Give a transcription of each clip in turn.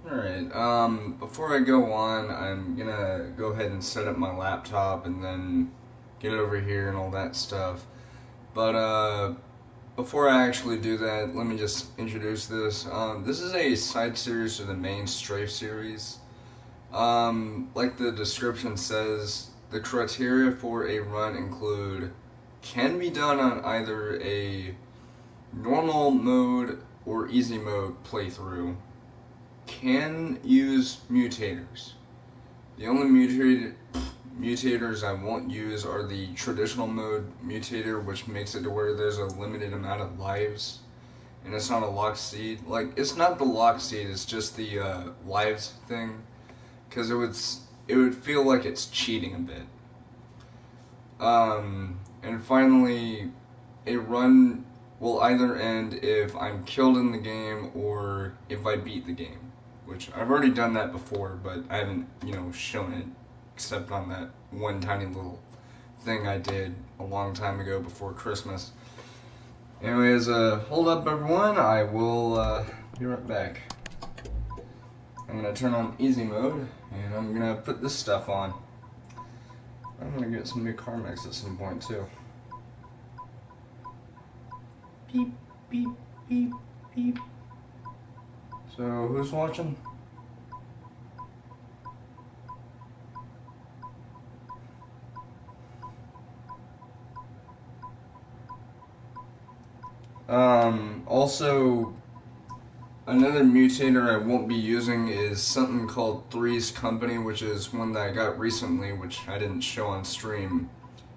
Alright, before I go on, I'm gonna go ahead and set up my laptop and then get it over here and all that stuff. But, before I actually do that, let me just introduce this. This is a side series to the main Strafe series. Like the description says, the criteria for a run include can be done on either a normal mode or easy mode playthrough. Can use mutators. The only mutators I won't use are the traditional mode mutator, which makes it to where there's a limited amount of lives, and it's not a lock seed. Like, it's not the lock seed, it's just the lives thing, because it would feel like it's cheating a bit. And finally, a run will either end if I'm killed in the game or if I beat the game. Which I've already done that before, but I haven't, shown it except on that one tiny little thing I did a long time ago before Christmas. Anyways, hold up everyone, I will be right back. I'm gonna turn on easy mode, and I'm gonna put this stuff on. I'm gonna get some new car mix at some point too. Beep, beep, beep, beep. So, who's watching? Also, another mutator I won't be using is something called Three's Company, which is one that I got recently, which I didn't show on stream.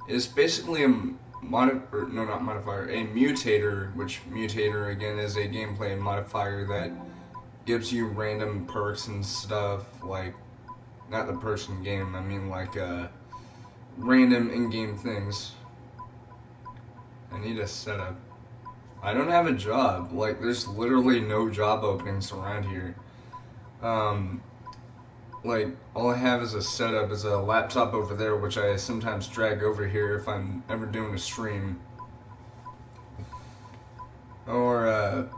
It's basically a mutator, which mutator again is a gameplay modifier that gives you random perks and stuff, like, not the perks in game, I mean like, random in-game things. I need a setup. I don't have a job, like, there's literally no job openings around here. Like, all I have is a setup, is a laptop over there, which I sometimes drag over here if I'm ever doing a stream. Or,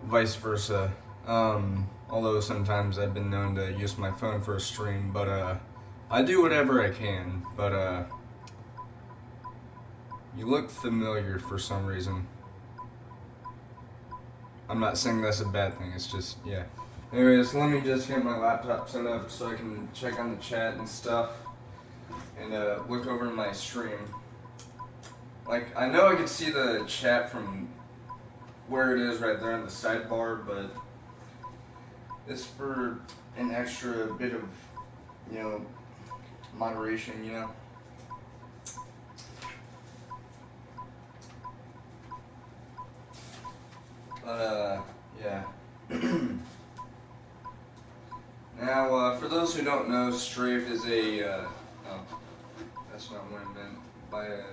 vice versa. Although sometimes I've been known to use my phone for a stream, but, I do whatever I can, but, you look familiar for some reason. I'm not saying that's a bad thing, it's just, yeah. Anyways, let me just get my laptop set up so I can check on the chat and stuff, and, look over my stream. Like, I know I can see the chat from where it is right there on the sidebar, but it's for an extra bit of, moderation, But, yeah. Now, for those who don't know, Strafe is oh, that's not what I meant. Buy a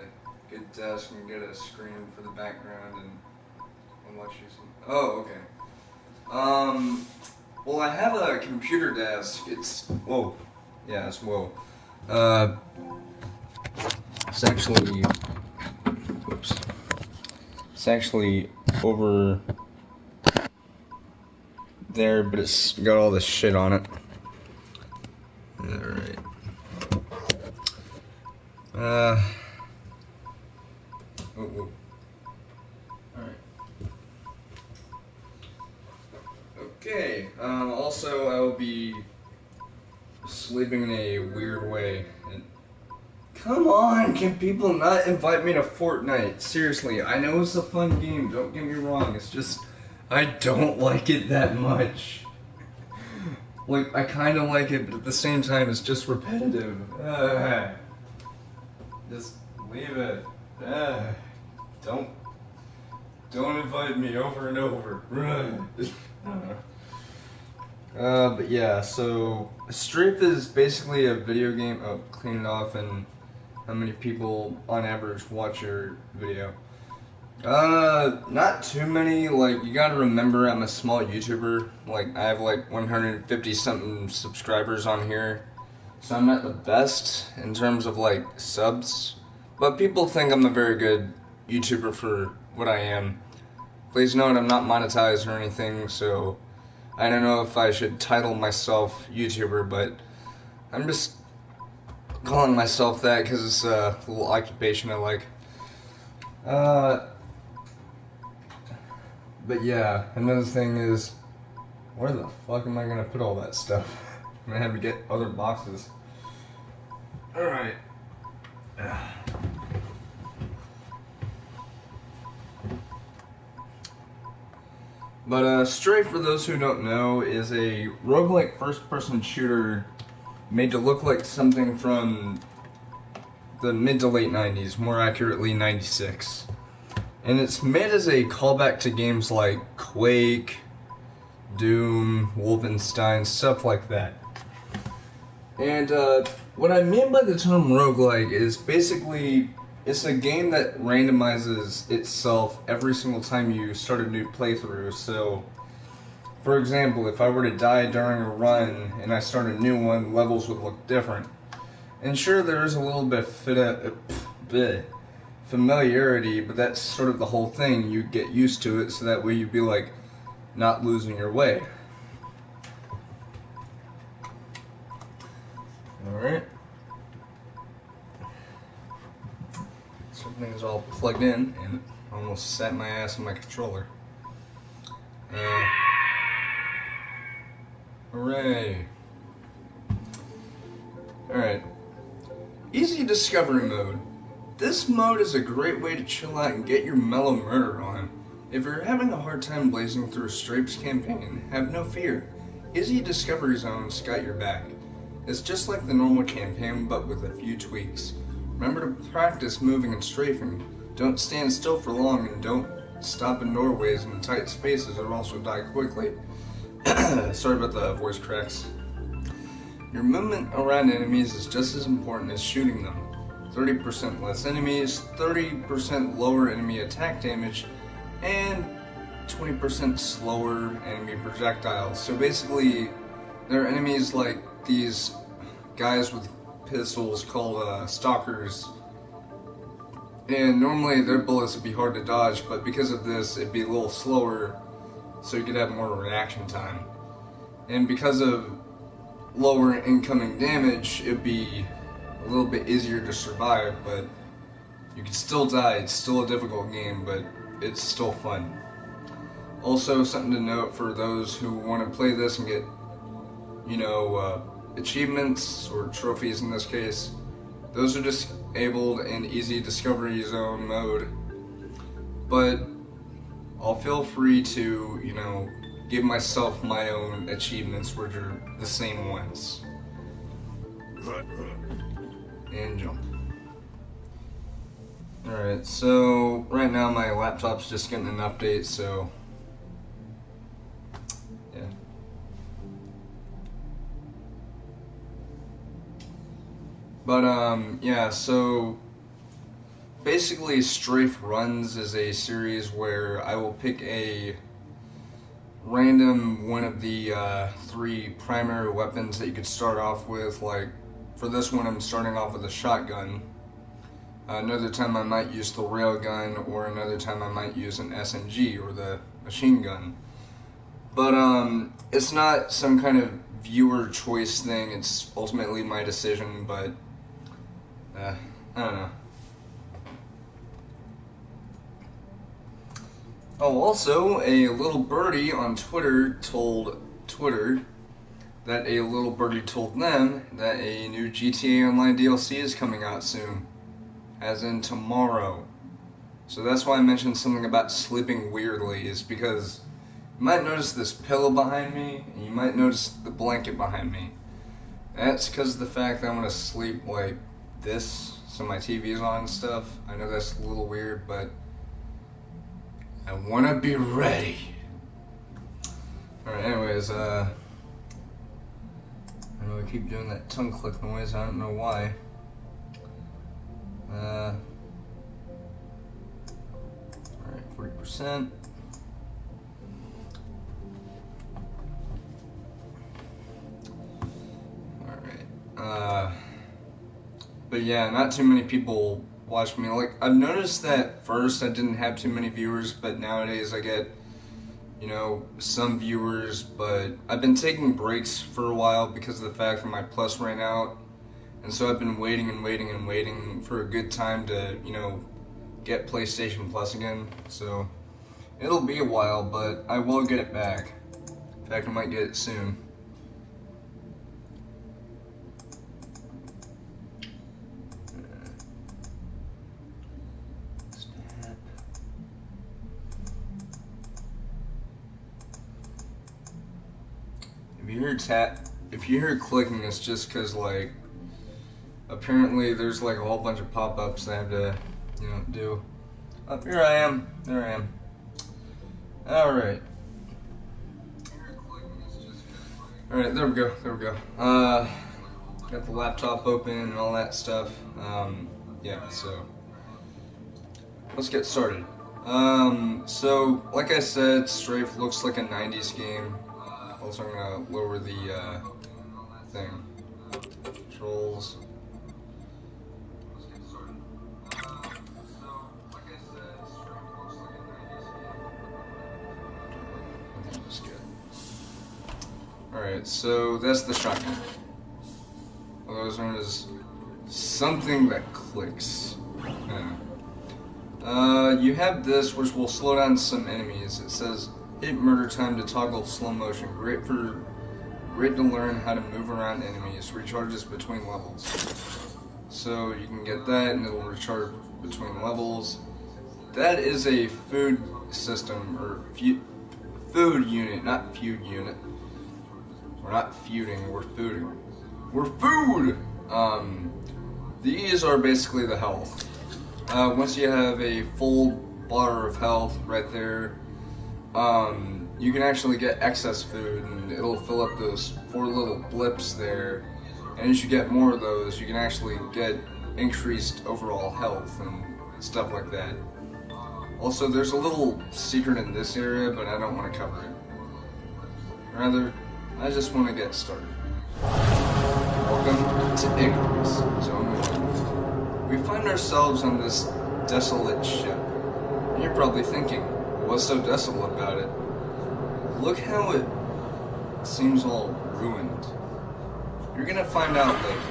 good desk and get a screen for the background and watch you some. Oh, okay. Well, I have a computer desk. It's, whoa. Yeah, it's whoa. It's actually, whoops. It's actually over there, but it's got all this shit on it. Alright. Oh. Alright. Okay, also I will be sleeping in a weird way. Come on, can people not invite me to Fortnite? Seriously, I know it's a fun game, don't get me wrong, it's just, I don't like it that much. Like, I kinda like it, but at the same time, it's just repetitive. Just leave it. Don't invite me over and over. But yeah, so Strafe is basically a video game. Oh, clean it off, and how many people on average watch your video? Not too many. Like, you gotta remember I'm a small YouTuber. Like, I have like 150 something subscribers on here. So I'm not the best in terms of like subs. But people think I'm a very good YouTuber for what I am. Please note I'm not monetized or anything, so I don't know if I should title myself YouTuber, but I'm just calling myself that because it's a little occupation I like. But yeah, another thing is, where the fuck am I gonna put all that stuff? I'm gonna have to get other boxes. Alright. But Strafe, for those who don't know, is a roguelike first-person shooter made to look like something from the mid to late 90s, more accurately 96. And it's made as a callback to games like Quake, Doom, Wolfenstein, stuff like that. And what I mean by the term roguelike is basically it's a game that randomizes itself every single time you start a new playthrough. So, for example, if I were to die during a run and I start a new one, levels would look different. And sure, there is a little bit of familiarity, but that's sort of the whole thing. You get used to it, so that way you'd be like not losing your way. Alright. So everything's all plugged in, and I almost sat my ass on my controller. Hooray. Alright. Easy discovery mode. This mode is a great way to chill out and get your mellow murder on. If you're having a hard time blazing through Strafe's campaign, have no fear. Easy discovery zone's got your back. It's just like the normal campaign, but with a few tweaks. Remember to practice moving and strafing. Don't stand still for long, and don't stop in doorways and tight spaces or else you'll die quickly. Sorry about the voice cracks. Your movement around enemies is just as important as shooting them. 30% less enemies, 30% lower enemy attack damage, and 20% slower enemy projectiles. So basically, there are enemies like these guys with pistols called stalkers, and normally their bullets would be hard to dodge, but because of this it'd be a little slower, so you could have more reaction time. And because of lower incoming damage, it'd be a little bit easier to survive, but you could still die. It's still a difficult game, but it's still fun. Also, something to note for those who want to play this and get, achievements, or trophies in this case, those are disabled in easy discovery zone mode. But I'll feel free to, give myself my own achievements, which are the same ones. And jump. Alright, so right now my laptop's just getting an update, so yeah. But yeah, so basically STRAFE Runs is a series where I will pick a random one of the 3 primary weapons that you could start off with. Like for this one I'm starting off with a shotgun. Another time I might use the railgun, or another time I might use an SMG or the machine gun. But it's not some kind of viewer choice thing, it's ultimately my decision, but I don't know. Oh, also, a little birdie on Twitter told Twitter that a little birdie told them that a new GTA Online DLC is coming out soon. As in tomorrow. So that's why I mentioned something about sleeping weirdly, is because you might notice this pillow behind me, and you might notice the blanket behind me. That's because of the fact that I want to sleep like this, so my TV's on and stuff. I know that's a little weird, but I want to be ready. Alright, anyways, I know I keep doing that tongue click noise, I don't know why. Alright, 40%. Alright, but yeah, not too many people watch me. Like, I've noticed that first I didn't have too many viewers, but nowadays I get you know, some viewers, but I've been taking breaks for a while because of the fact that my Plus ran out, and so I've been waiting and waiting and waiting for a good time to, you know, get PlayStation Plus again. So it'll be a while, but I will get it back. In fact, I might get it soon. If you hear clicking, it's just because, like, apparently there's like a whole bunch of pop-ups that I have to, you know, do. Oh, here I am. There I am. Alright. Alright, there we go. There we go. Got the laptop open and all that stuff. Yeah, so let's get started. So like I said, Strafe looks like a 90s game. Also, I'm gonna lower the thing. Controls. Alright, so that's the shotgun. Otherwise known as something that clicks. You have this, which will slow down some enemies. It says hit murder time to toggle slow motion. Great to learn how to move around enemies. Recharges between levels. So you can get that, and it'll recharge between levels. That is a food system, or food unit, not feud unit. We're not feuding, we're fooding. We're food! These are basically the health. Once you have a full bar of health right there, you can actually get excess food, and it'll fill up those 4 little blips there. And as you get more of those, you can actually get increased overall health and stuff like that. Also, there's a little secret in this area, but I don't want to cover it. Rather, I just want to get started. Welcome to Ignorance Zone 1. We find ourselves on this desolate ship. And you're probably thinking, what's so desolate about it? Look how it seems all ruined. You're gonna find out later.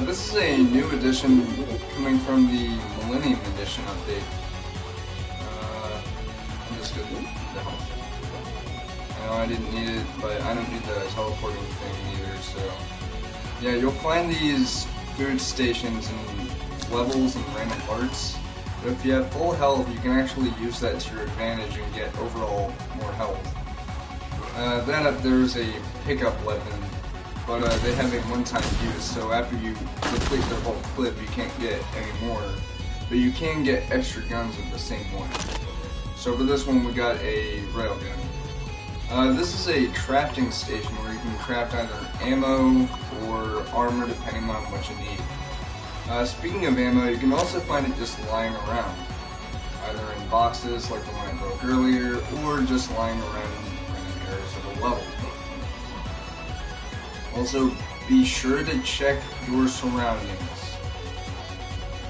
This is a new edition coming from the Millennium Edition update. I'm just gonna do the health. I know I didn't need it, but I don't need the teleporting thing either, so... Yeah, you'll find these food stations and levels and random parts, but if you have full health, you can actually use that to your advantage and get overall more health. That up there is a pickup weapon. But they have a one-time use, so after you complete the whole clip, you can't get any more. But you can get extra guns at the same one. So for this one, we got a railgun. This is a crafting station where you can craft either ammo or armor, depending on what you need. Speaking of ammo, you can also find it just lying around. Either in boxes, like the one I broke earlier, or just lying around in random areas of the level. Also, be sure to check your surroundings.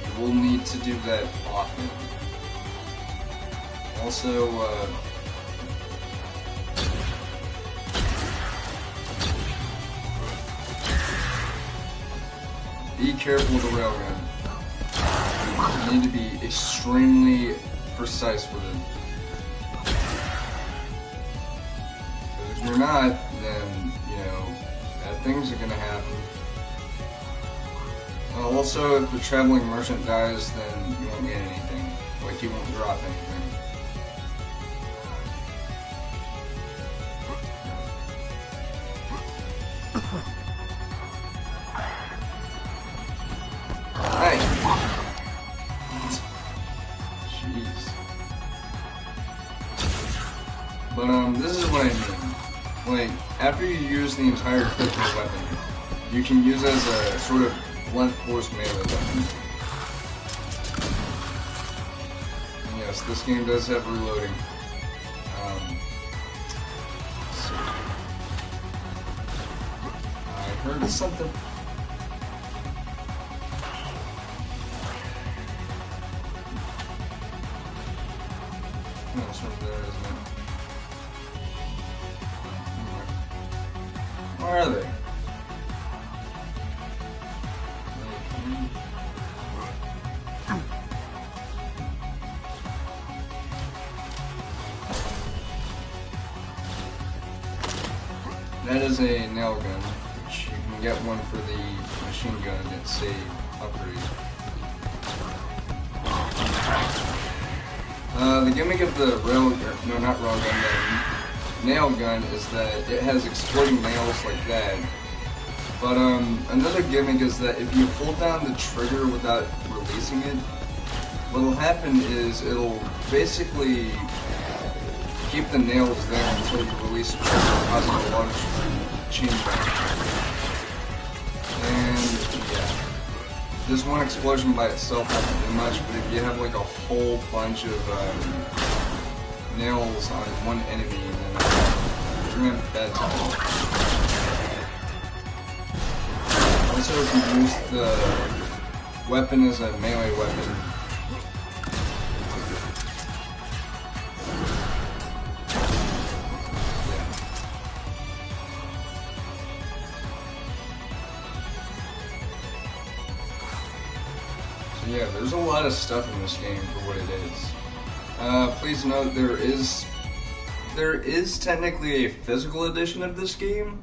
You will need to do that often. Also, be careful with the railgun. You need to be extremely precise with it. Because if you're not, then, you know, bad things are gonna happen. Also, if the traveling merchant dies, then you won't get anything. Like, you won't drop anything. But this is what I mean. Like, after you use the entire clip of the weapon, you can use it as a sort of blunt force melee weapon. And yes, this game does have reloading. So I heard something. No, it's from there, isn't it? Where are they? That is a nail gun, which you can get one for the machine gun. It's a upgrade. The gimmick of the nail gun is that it has exploding nails like that. But another gimmick is that if you hold down the trigger without releasing it, what'll happen is it'll basically keep the nails there until you release the trigger, causing a large chain reaction. And yeah, this one explosion by itself doesn't do much, but if you have like a whole bunch of nails on one enemy, then you're gonna have a bad time. Also, if you use the weapon as a melee weapon, yeah, there's a lot of stuff in this game for what it is. Please note there is technically a physical edition of this game,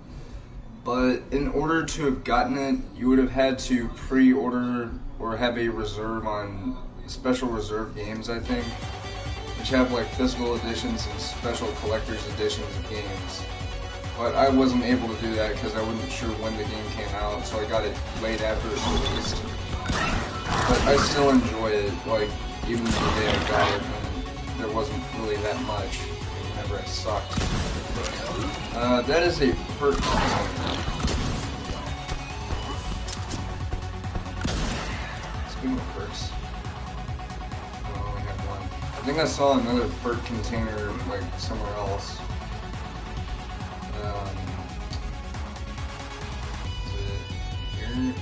but in order to have gotten it, you would have had to pre-order or have a reserve on special reserve games, I think, which have like physical editions and special collector's editions of games. But I wasn't able to do that because I wasn't sure when the game came out, so I got it late after it was released. But I still enjoy it, like, even the day I got it, when there wasn't really that much, whenever it sucked. That is a perk. Speaking of perks, I only have one. I think I saw another perk container, like, somewhere else. Is it here?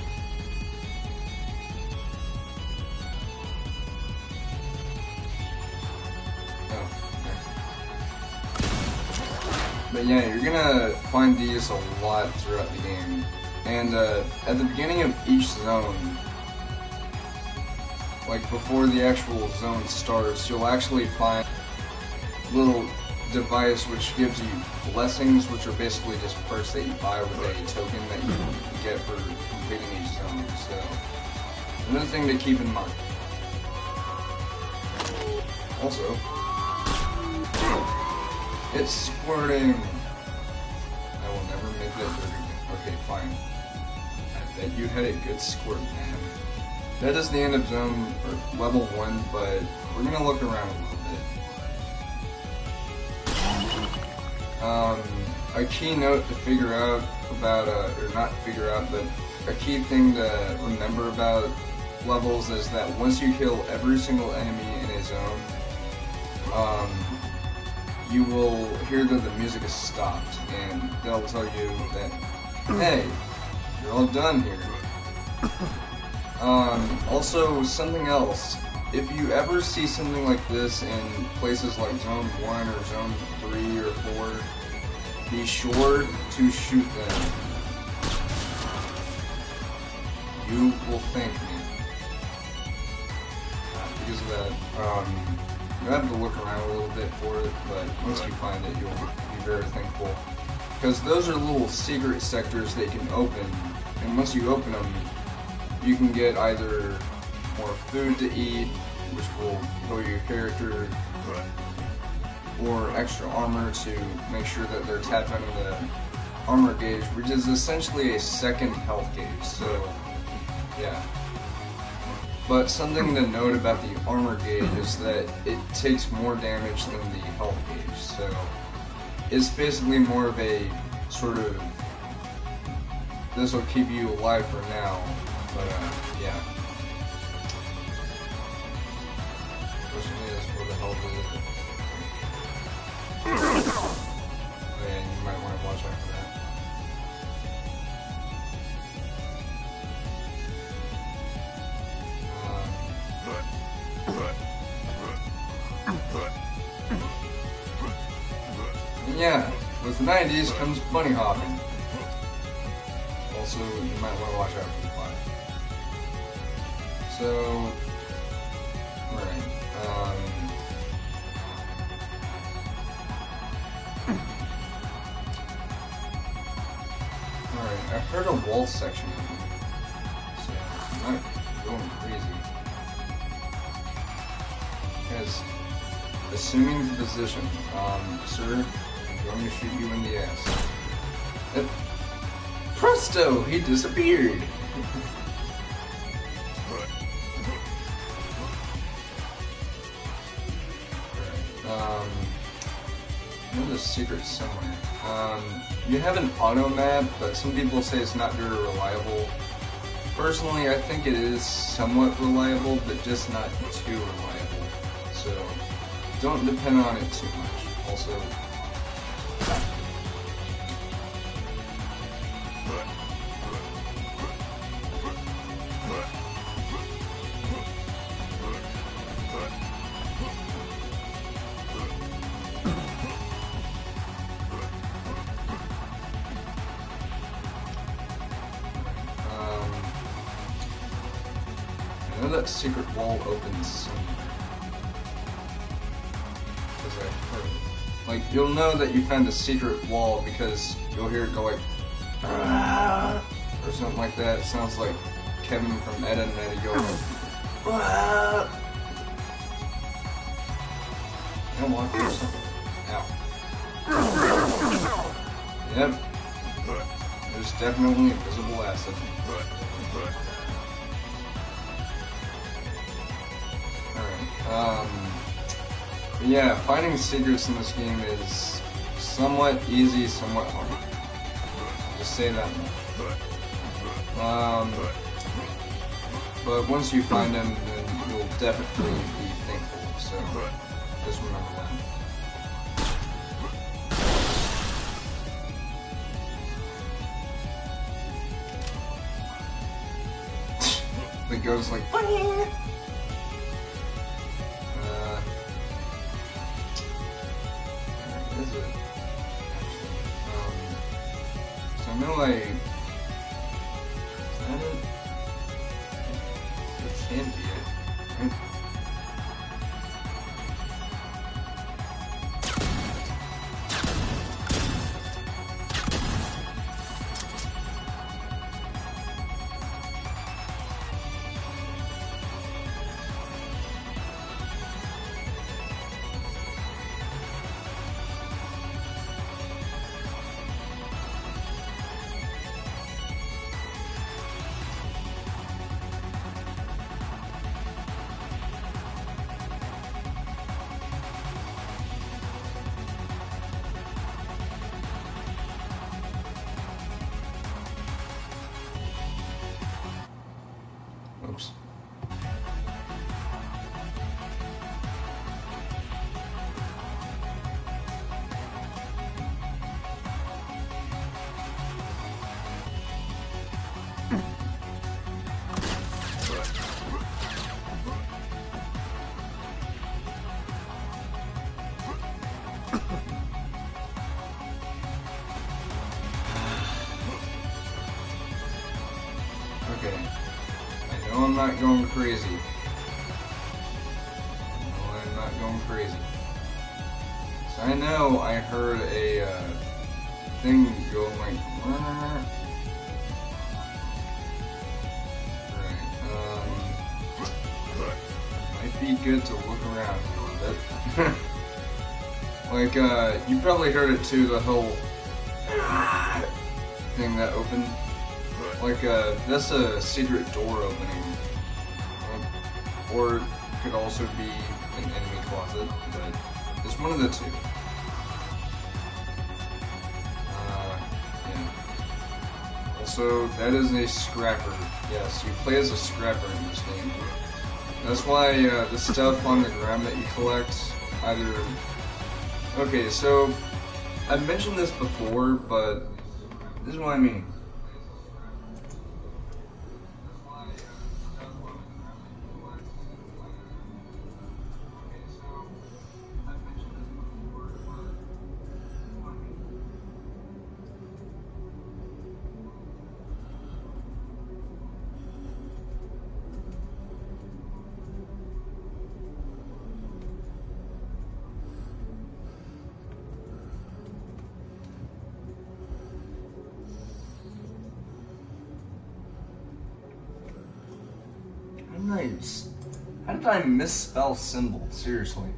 But yeah, you're gonna find these a lot throughout the game. And at the beginning of each zone, like before the actual zone starts, you'll actually find a little device which gives you blessings, which are basically just perks that you buy with a token that you get for completing each zone. So, another thing to keep in mind. Also, it's squirting. I will never make that joke again. Okay, fine. I bet you had a good squirt, man. That is the end of zone, or level 1, but we're gonna look around a little bit. A key note to figure out about, or not figure out, but a key thing to remember about levels is that once you kill every single enemy in a zone, you will hear that the music is stopped, and they'll tell you that, hey, you're all done here. Also, something else, if you ever see something like this in places like Zone 1 or Zone 3 or 4, be sure to shoot them. You will thank me. Because of that, you have to look around a little bit for it, but once you find it, you'll be very thankful. Because those are little secret sectors that you can open, and once you open them, you can get either more food to eat, which will heal your character, or extra armor to make sure that they're tapped into the armor gauge, which is essentially a second health gauge, so yeah. But something to note about the armor gauge is that it takes more damage than the health gauge, so it's basically more of a sort of, this will keep you alive for now, but yeah. Question is, where the hell did it? Oh yeah, you might want to watch out for that. Yeah, with the 90s comes bunny hopping. Also, you might want to watch out for the fire. So, alright, alright, I heard a wall section, so I'm not going crazy. Guys, assuming the position, sir, I'm going to shoot you in the ass. Presto! He disappeared! Alright, I know the secret somewhere. You have an auto map, but some people say it's not very reliable. Personally, I think it is somewhat reliable, but just not too reliable. So, don't depend on it too much. Also, I know that secret wall opens somewhere. Because I heard it. Like, you'll know that you found a secret wall because you'll hear it go like, "Ah," or something like that. It sounds like Kevin from Ed and Eddie going, "Ah." Come on, or something. Ow. Yep. There's definitely invisible acid. Alright, but yeah, finding secrets in this game is somewhat easy, somewhat hard. Just say that much. But once you find them, then you'll definitely be thankful, so just remember that. The ghost like, "Bing!" What is it? So I'm gonna like, is that it? It can be it, right? Oops. Okay. I know I'm not going crazy. I'm not going crazy. So I know I heard a thing go like, right, might be good to look around a little bit. Like, you probably heard it too, the whole thing that opened. Like, that's a secret door opening. Or it could also be an enemy closet, but it's one of the two. so that is a scrapper. Yes, you play as a scrapper in this game. That's why the stuff on the ground that you collect either... Okay, so I've mentioned this before, but this is what I mean. Nice. How did I misspell symbol? Seriously.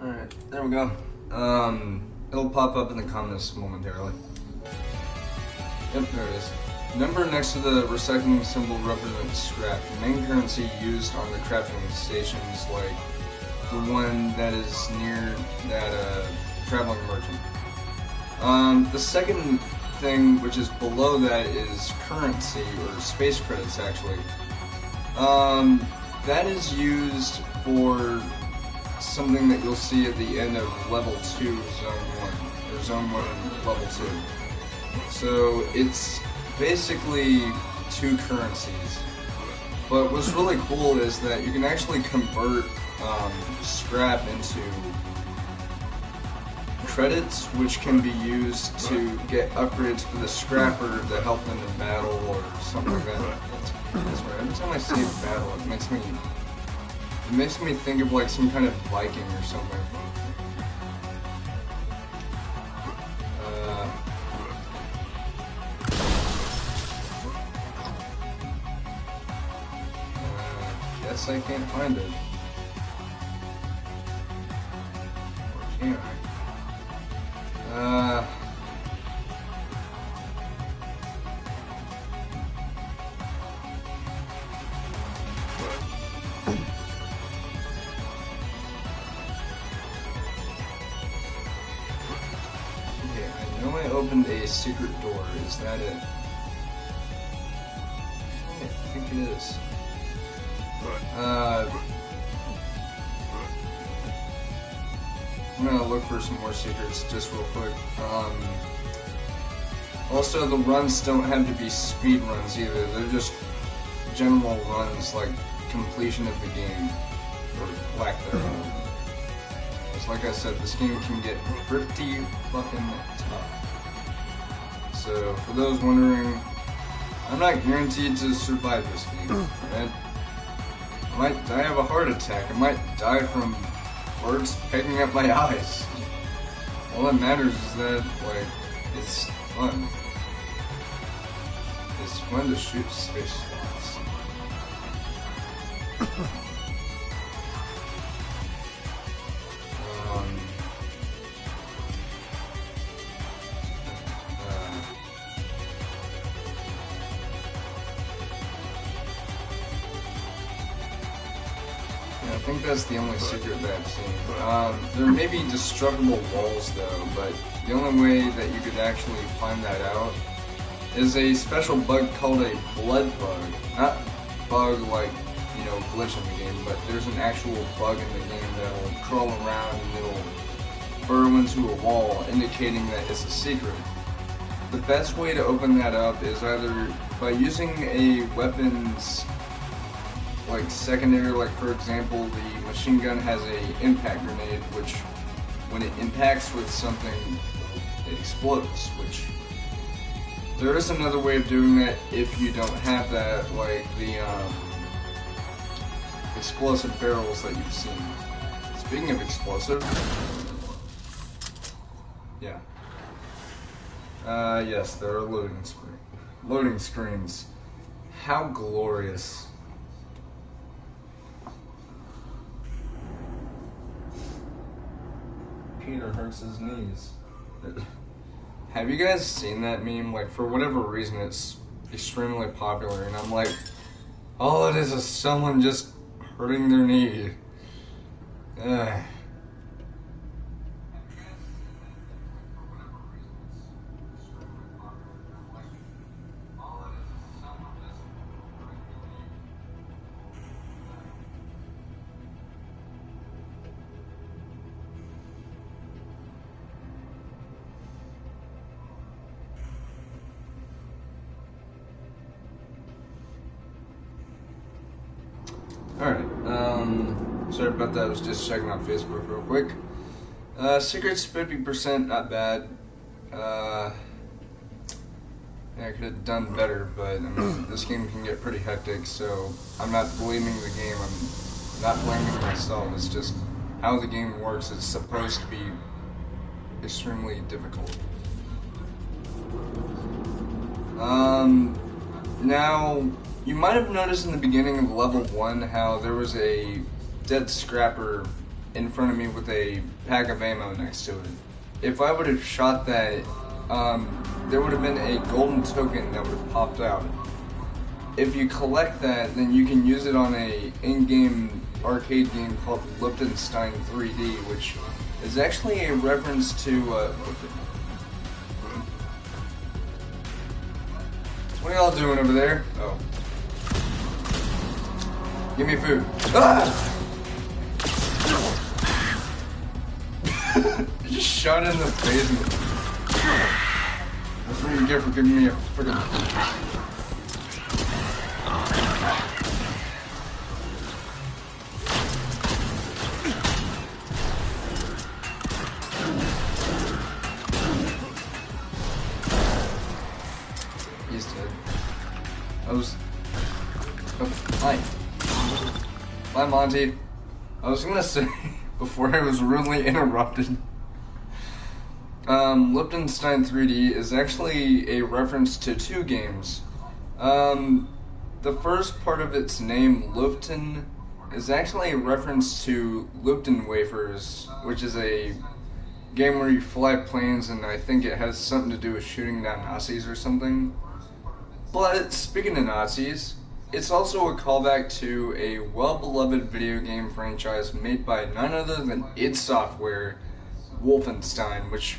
Alright, there we go. It'll pop up in the comments momentarily. Yep, there it is. Number next to the recycling symbol represents scrap, the main currency used on the crafting stations, like the one that is near that traveling merchant. The second thing, which is below that, is currency, or space credits actually. That is used for something that you'll see at the end of level 2, zone 1, or zone 1 level 2. So it's basically 2 currencies. But what's really cool is that you can actually convert scrap into credits, which can be used to get upgrades for the scrapper to help them in battle or something like that. That's right. Every time I say battle, it makes me think of like some kind of Viking or something. Guess I can't find it. Or can I? I opened a secret door. Is that it? I think it is. I'm gonna look for some more secrets just real quick. Also, the runs don't have to be speed runs either. They're just general runs, like completion of the game, or lack thereof. Because like I said, this game can get pretty fucking tough. So, for those wondering, I'm not guaranteed to survive this game, right? I might die of a heart attack, I might die from birds pecking at my eyes. All that matters is that, like, it's fun. It's fun to shoot space spots. I think that's the only secret that I've seen. There may be destructible walls though, but the only way that you could actually find that out is a special bug called a blood bug. Not bug like, you know, glitch in the game, but there's an actual bug in the game that'll crawl around and it'll burrow into a wall, indicating that it's a secret. The best way to open that up is either by using a weapon's like secondary, like for example, the machine gun has a impact grenade, which when it impacts with something, it explodes, which there is another way of doing that if you don't have that, like the explosive barrels that you've seen. Speaking of explosive, yeah. Yes, there are loading screens. How glorious. Peter hurts his knees. Have you guys seen that meme? Like, for whatever reason, it's extremely popular, and I'm like, all it is someone just hurting their knee. Ugh. Alright, sorry about that, I was just checking out Facebook real quick. Secrets 50%, not bad. Yeah, I could have done better, but I mean, this game can get pretty hectic, so I'm not blaming the game, I'm not blaming myself, it's just how the game works. It's supposed to be extremely difficult. Now, you might have noticed in the beginning of level 1 how there was a dead scrapper in front of me with a pack of ammo next to it. If I would have shot that, there would have been a golden token that would have popped out. If you collect that, then you can use it on a in-game arcade game called Liechtenstein 3D, which is actually a reference to, what are y'all doing over there? Oh. Give me food. Ah! Just shot in the face. That's what you get for giving me a friggin'. He's dead. Hi. Bye, Monty. I was gonna say, before I was rudely interrupted, Liechtenstein 3D is actually a reference to 2 games. The first part of its name, Luften, is actually a reference to Lupton wafers, which is a game where you fly planes, and I think it has something to do with shooting down Nazis or something. But speaking of Nazis, it's also a callback to a well-beloved video game franchise made by none other than id Software, Wolfenstein, which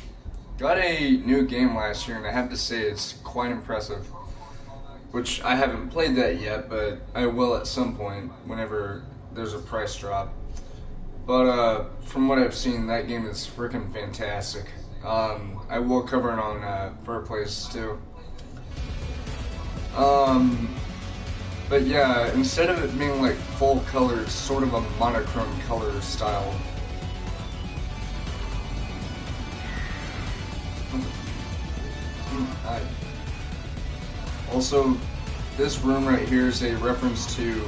got a new game last year, and I have to say it's quite impressive. Which I haven't played that yet, but I will at some point whenever there's a price drop. But from what I've seen, that game is freaking fantastic. I will cover it on Fireplace too. But yeah, instead of it being like full color, it's sort of a monochrome color style. Also, this room right here is a reference to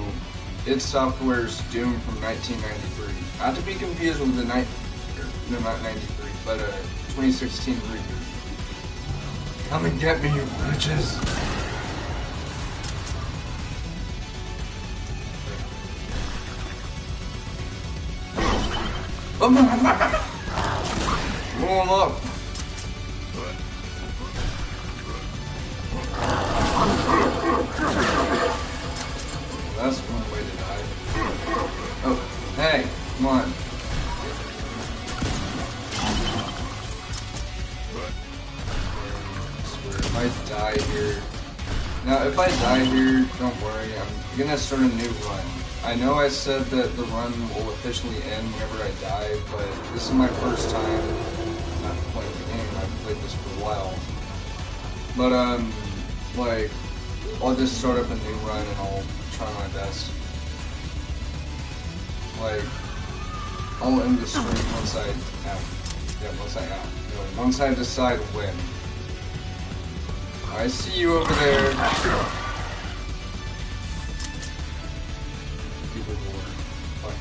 id Software's Doom from 1993. Not to be confused with the not 93, but 2016 reboot. Come and get me, you bitches! Blow him up! That's one way to die. Oh, hey, come on. If I die here... Now, if I die here, don't worry, I'm gonna start a new run. I know I said that the run will officially end whenever I die, but this is my first time not playing the game. I've played this for a while. But, like, I'll just start up a new run and I'll try my best. Like, I'll end the stream once I once I decide when. I see you over there. People were. Fuck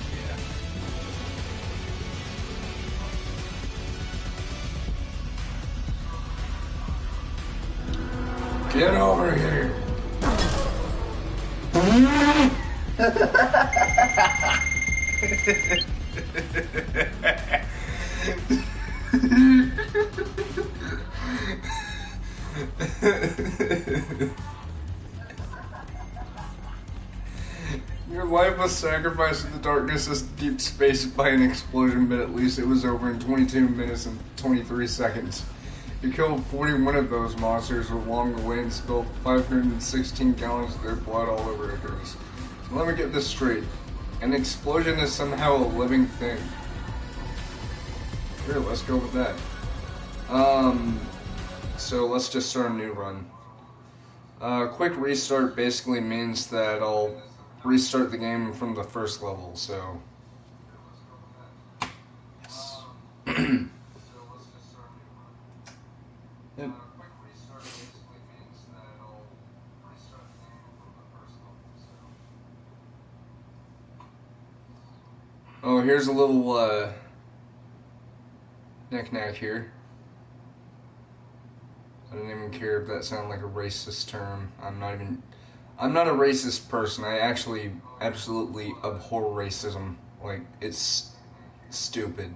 yeah. Get over here. Your life was sacrificed in the darkness of deep space by an explosion, but at least it was over in 22 minutes and 23 seconds. You killed 41 of those monsters along the way and spilled 516 gallons of their blood all over Icarus. So let me get this straight. An explosion is somehow a living thing. Here, let's go with that. So let's just start a new run. Quick restart basically means that I'll restart the game from the first level, so... Yep. Oh, here's a little, knick-knack here. I don't even care if that sounds like a racist term. I'm not a racist person. I actually absolutely abhor racism. Like, it's stupid.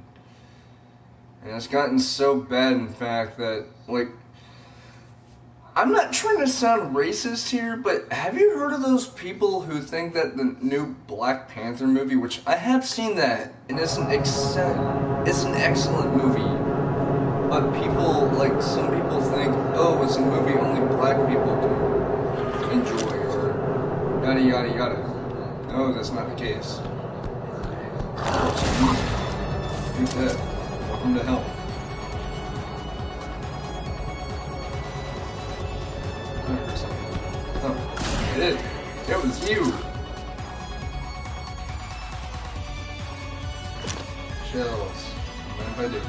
And it's gotten so bad, in fact, that, like, I'm not trying to sound racist here, but have you heard of those people who think that the new Black Panther movie, which I have seen that, and it's an excellent movie, but people, like, some people think, oh, it's a movie only black people can enjoy, or yada yada yada. No, that's not the case. Who's that? Welcome to hell. Oh, it was you! Shells. What if I do?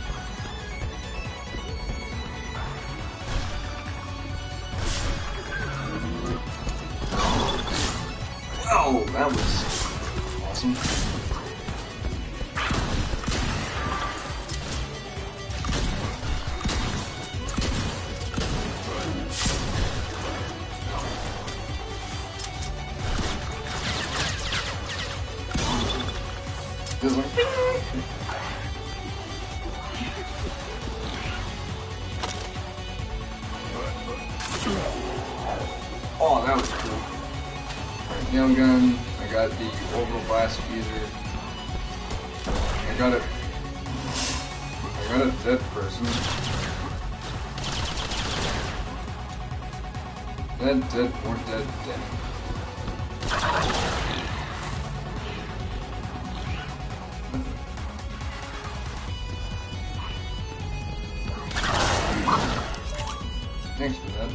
Wow, that was awesome. Oh, that was cool. Alright, nail gun. I got the orbital blast user. I got a dead person. Dead, or dead. Thanks for that.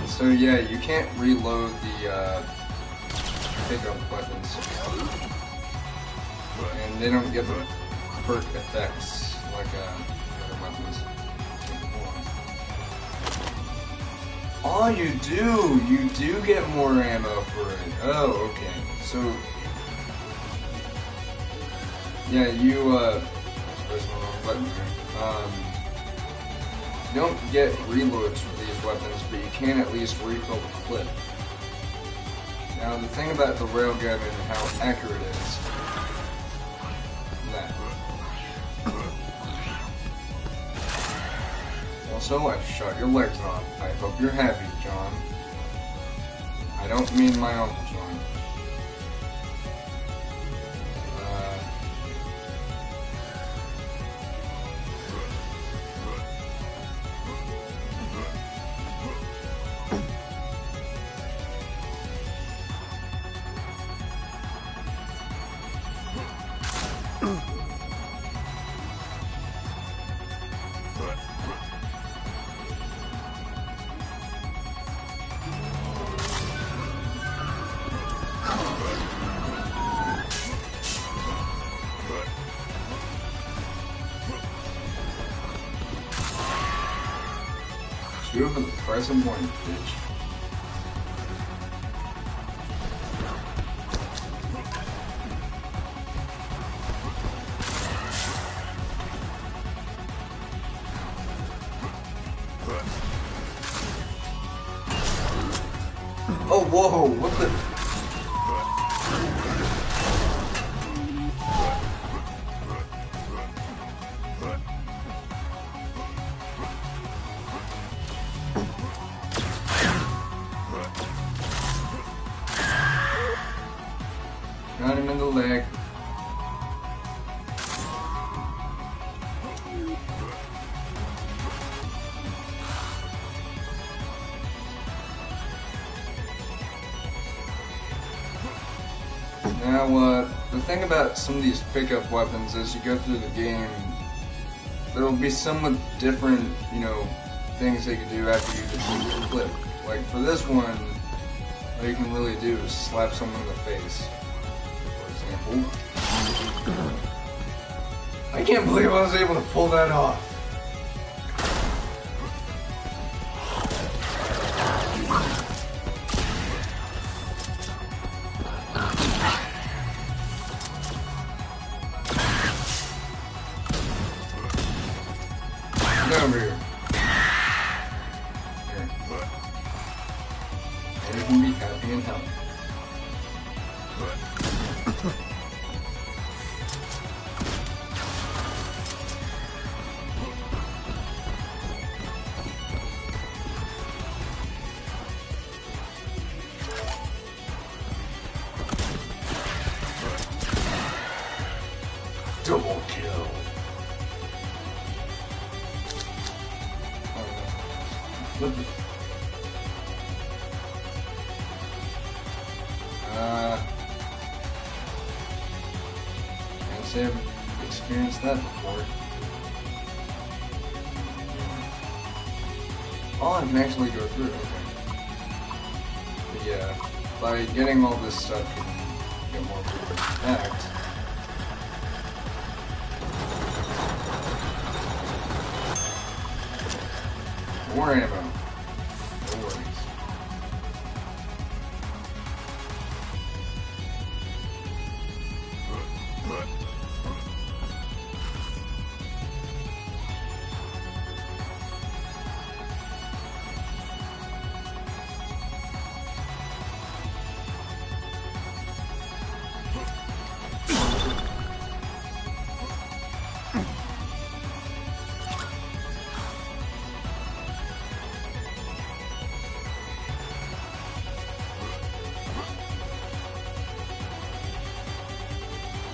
So yeah, you can't reload the pickup weapons, and they don't get the perk effects like other weapons. Oh, you do get more ammo for it. Oh, okay. So yeah, you you don't get reloads for these weapons, but you can at least refill the clip. Now, the thing about the railgun and how accurate it is, that. Also, I shot your legs off. I hope you're happy, John. I don't mean my Uncle John. Do it for the present one, bitch. Oh, whoa, what the? Got him in the leg. Now, the thing about some of these pickup weapons as you go through the game, there will be somewhat different, you know, things they can do after you defeat the clip. Like for this one, all you can really do is slap someone in the face, for example. I can't believe I was able to pull that off. Get over here. Here. And you can be happy and healthy. Double kill. Can't say I've experienced that before. Oh, I can actually go through it, okay. But yeah, by getting all this stuff, you can get more people to act. More ammo. No worries.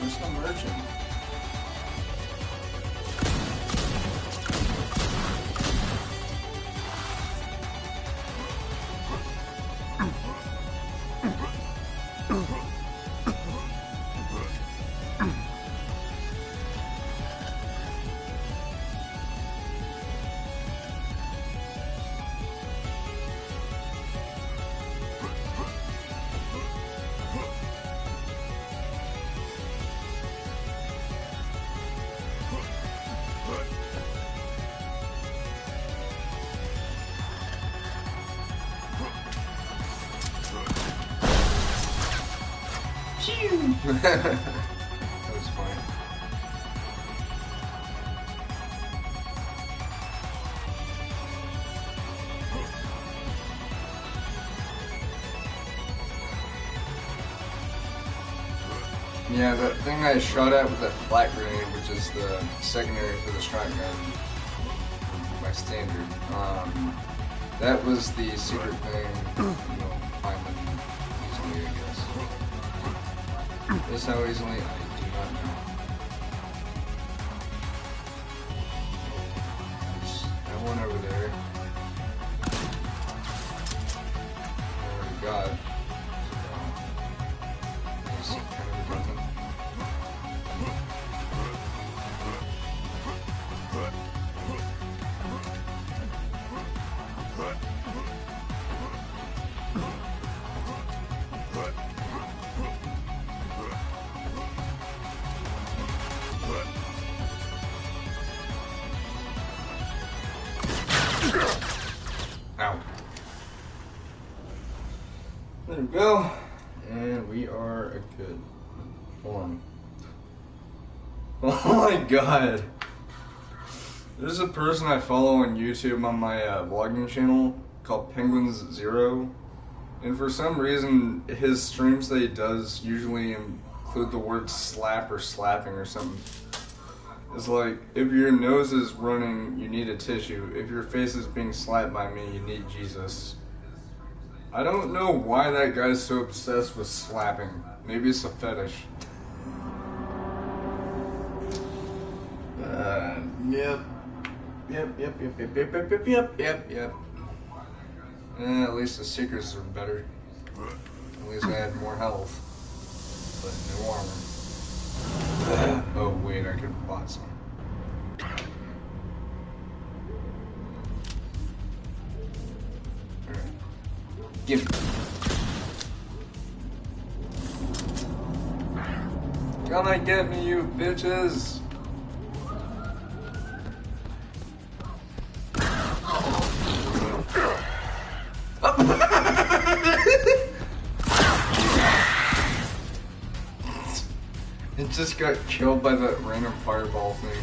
Where's the merchant? That was funny. Yeah, that thing I shot at with that flat grenade, which is the secondary for the shotgun, my standard. That was the secret thing. You'll find them easily, I guess. Just how easily, I do not know. There's that one over there. I already got. Just kind of redundant. go. And we are good. Hold on. Oh my god. There's a person I follow on YouTube on my vlogging channel called Penguins Zero. And for some reason, his streams that he does usually include the word slap or slapping or something. It's like, if your nose is running, you need a tissue. If your face is being slapped by me, you need Jesus. I don't know why that guy's so obsessed with slapping. Maybe it's a fetish. Yep. At least the secrets are better. At least I had more health. But no armor. Oh wait, I could have bought some. Alright. Give me. Come and get me, you bitches! It just got killed by that random fireball thing.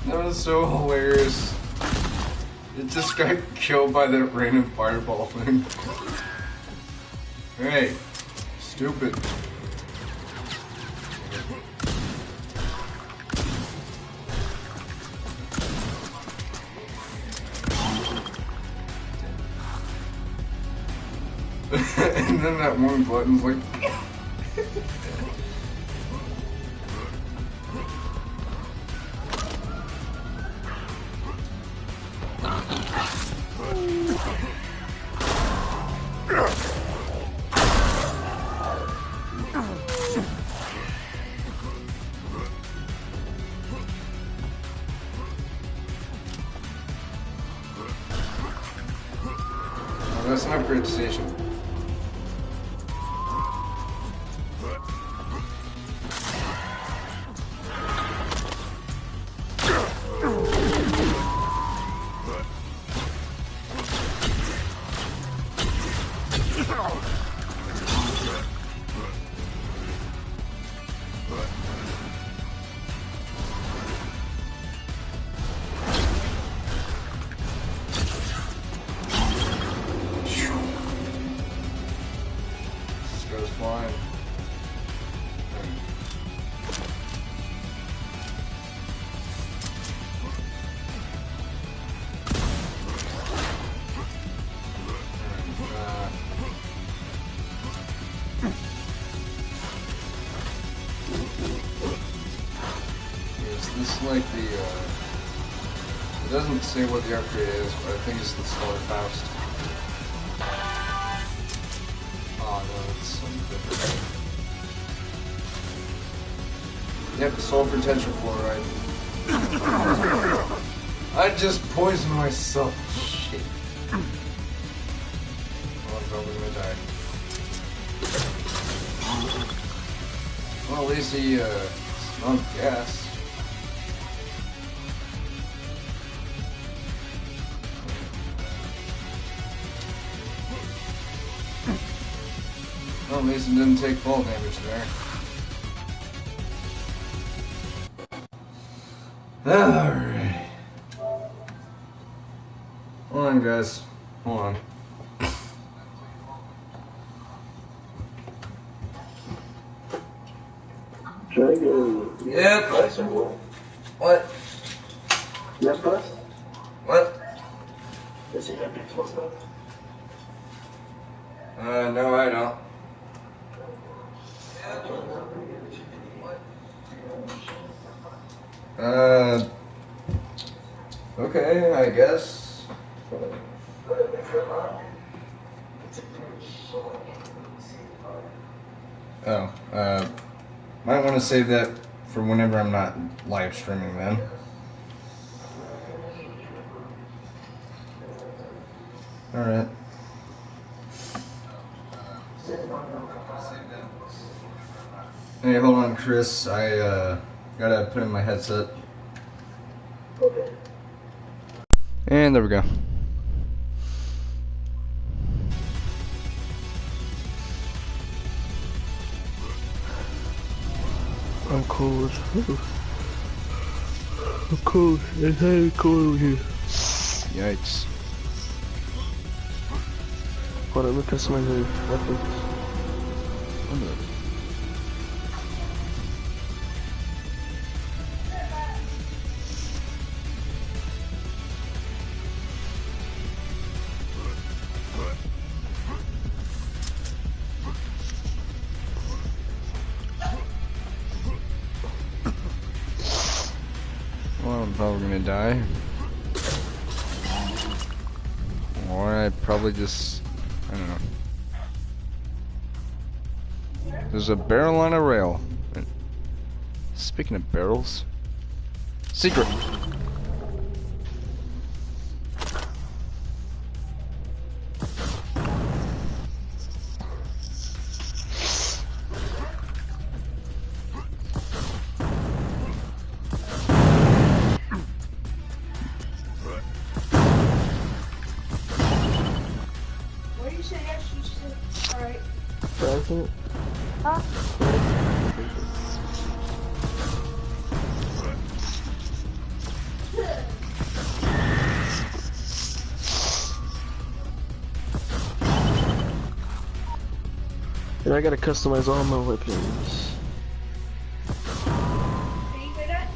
That was so hilarious. It just got killed by that random fireball thing. Hey, stupid. And then that one button's like... Oh, that's an upgrade station. Goes flying. Is this like the, it doesn't say what the upgrade is, but I think it's the Stellar Faust. Oh no, that's something different. Yep, soul potential fluoride. I just poisoned myself. Shit. Oh, I'm probably gonna die. Well, at least he, smelled gas. Well, at least it didn't take fall damage there. Alright. Hold on, guys. Hold on. Should I go? Yep. What? Yes, bus? What? Does he have Xbox stuff? No, I don't. Okay, I guess. Oh, might want to save that for whenever I'm not live streaming then. Alright. Hey, hold on, Chris. I gotta put in my headset. Okay. And there we go. I'm cold. I'm cold. It's very cold over here. Yikes. Hold on, look at my weapons. What the? Well, I'm probably gonna die. Or I probably just, I don't know. There's a barrel on a rail. Speaking of barrels. Secret! What do you say yes? You said, alright. Present? Huh? And I gotta customize all my weapons. Can you say that?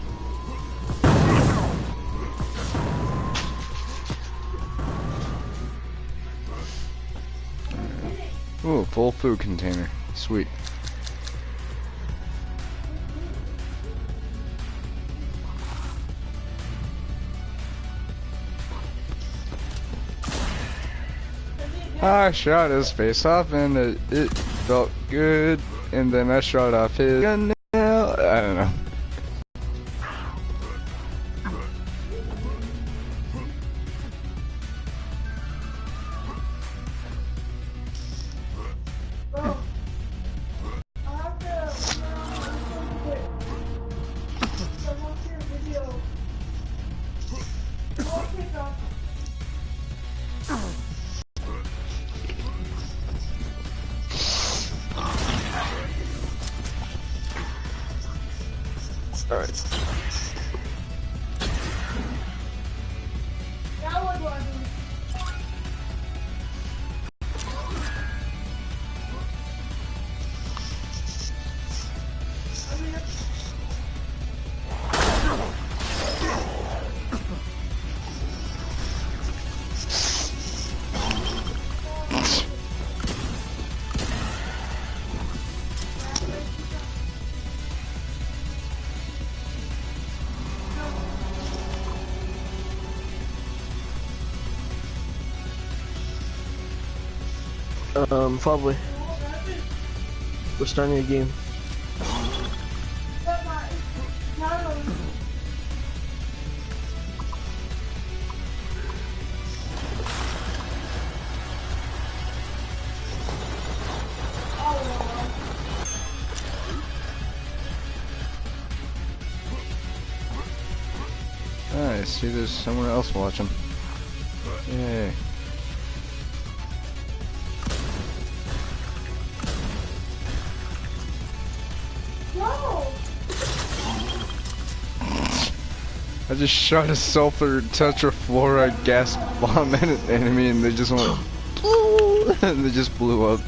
Ooh, full food container. Sweet. I shot his face off and it felt good, and then I shot off his gun. I don't know. Bro. I have to, someone see a video. Oh, pick up. Alright. Now what do I do? I mean, Probably. We're starting a game. but my, not only. I see there's someone else watching. Yay. No! I just shot a sulfur tetrafluoride gas bomb at an enemy and they just went and they just blew up.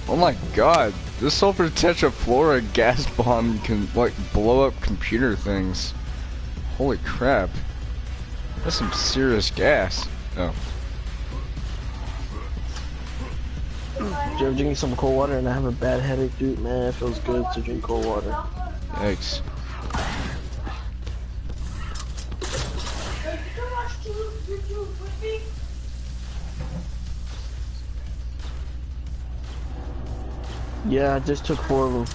Oh my god, this sulfur tetrafluoride gas bomb can like blow up computer things. Holy crap. That's some serious gas. Oh. Did you ever drink some cold water and I have a bad headache, dude? Man, it feels good to drink cold water. Yikes. Yeah, I just took 4 of them.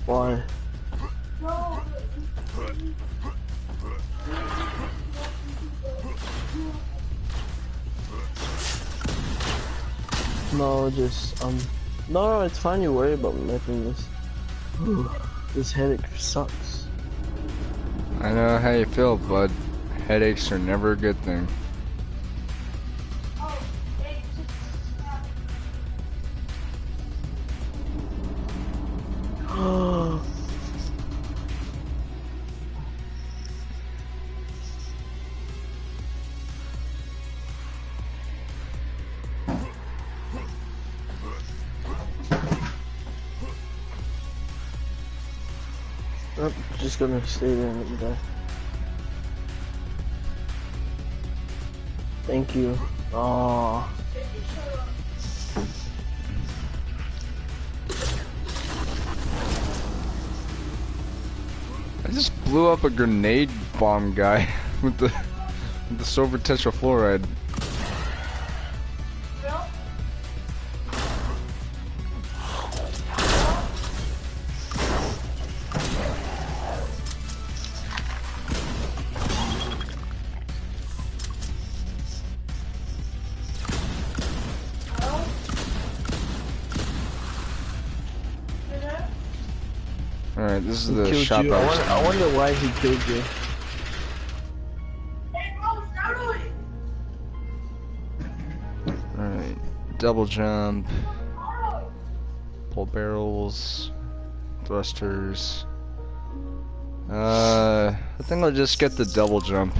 Why? No. No, just no, it's fine. You worry about making this. This headache sucks. I know how you feel, bud. Headaches are never a good thing. Oh, hey, I'm just gonna stay there and let me die. Thank you. Oh, I just blew up a grenade bomb guy with the silver tetrafluoride. Alright, this is the killed shop you. I was I wonder why he killed you. Alright, double jump, pull barrels, thrusters. I think I'll just get the double jump,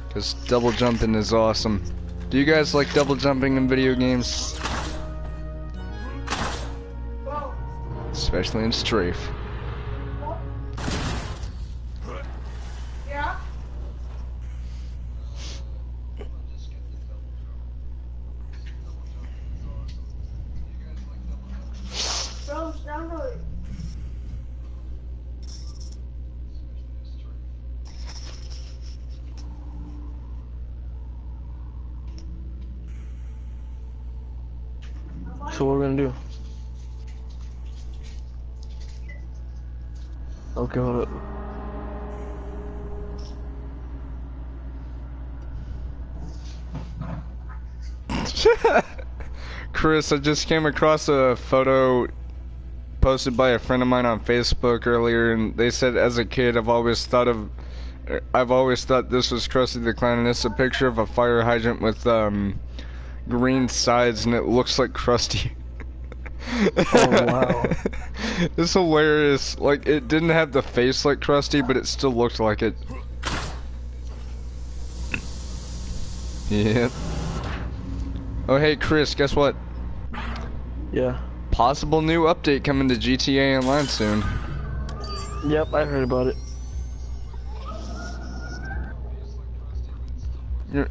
because double jumping is awesome. Do you guys like double jumping in video games? Especially in Strafe. yeah. Bro, download. So what we're gonna do? Okay, hold up. Chris, I just came across a photo posted by a friend of mine on Facebook earlier, and they said as a kid I've always thought this was Krusty the Clown, and it's a picture of a fire hydrant with green sides, and it looks like Krusty. Oh wow. It's hilarious. Like, it didn't have the face like Krusty, but it still looked like it. Yeah. Oh hey Chris, guess what? Yeah. Possible new update coming to GTA Online soon. Yep, I heard about it.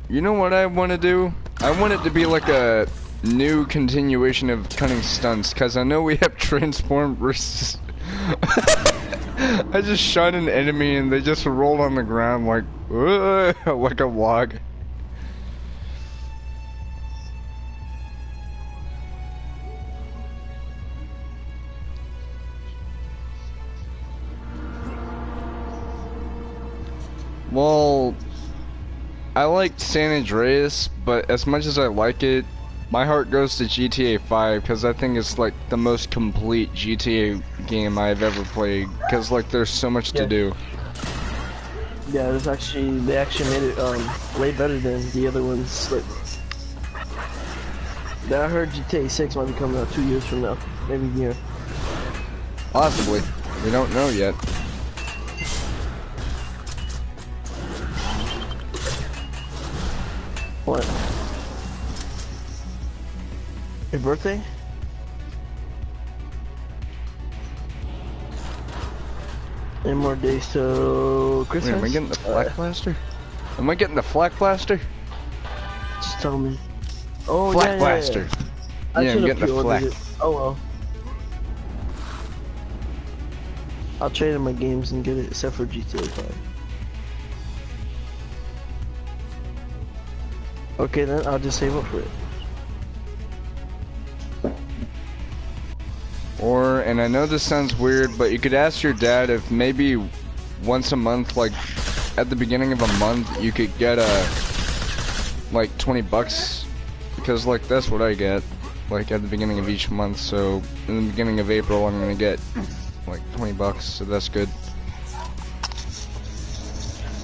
You know what I want to do? I want it to be like a new continuation of Cunning Stunts, because I know we have Transform versus... I just shot an enemy and they just rolled on the ground like, like a log. Well, I liked San Andreas, but as much as I like it, my heart goes to GTA 5 because I think it's like the most complete GTA game I've ever played. Because like there's so much to do. Yeah, they actually made it way better than the other ones. Like, I heard GTA 6 might be coming out 2 years from now, maybe a year. Possibly, we don't know yet. What? Your birthday? Any more days till Christmas? Wait, am I getting the flak blaster? Am I getting the flak blaster? Just tell me. Oh, Flak yeah, blaster. Yeah, Yeah, I'm should've getting the pre-ordered flak. it. Oh well. I'll trade in my games and get it, except for GTA 5. Okay, then I'll just save up for it. Or, and I know this sounds weird, but you could ask your dad if maybe once a month, like at the beginning of a month, you could get like 20 bucks, because like that's what I get, like at the beginning of each month. So in the beginning of April, I'm gonna get like 20 bucks, so that's good.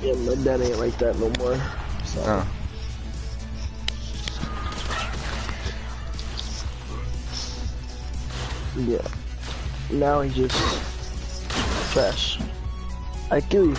Yeah, my dad ain't like that no more. So. Oh. Yeah. Now he just trash. I kill you.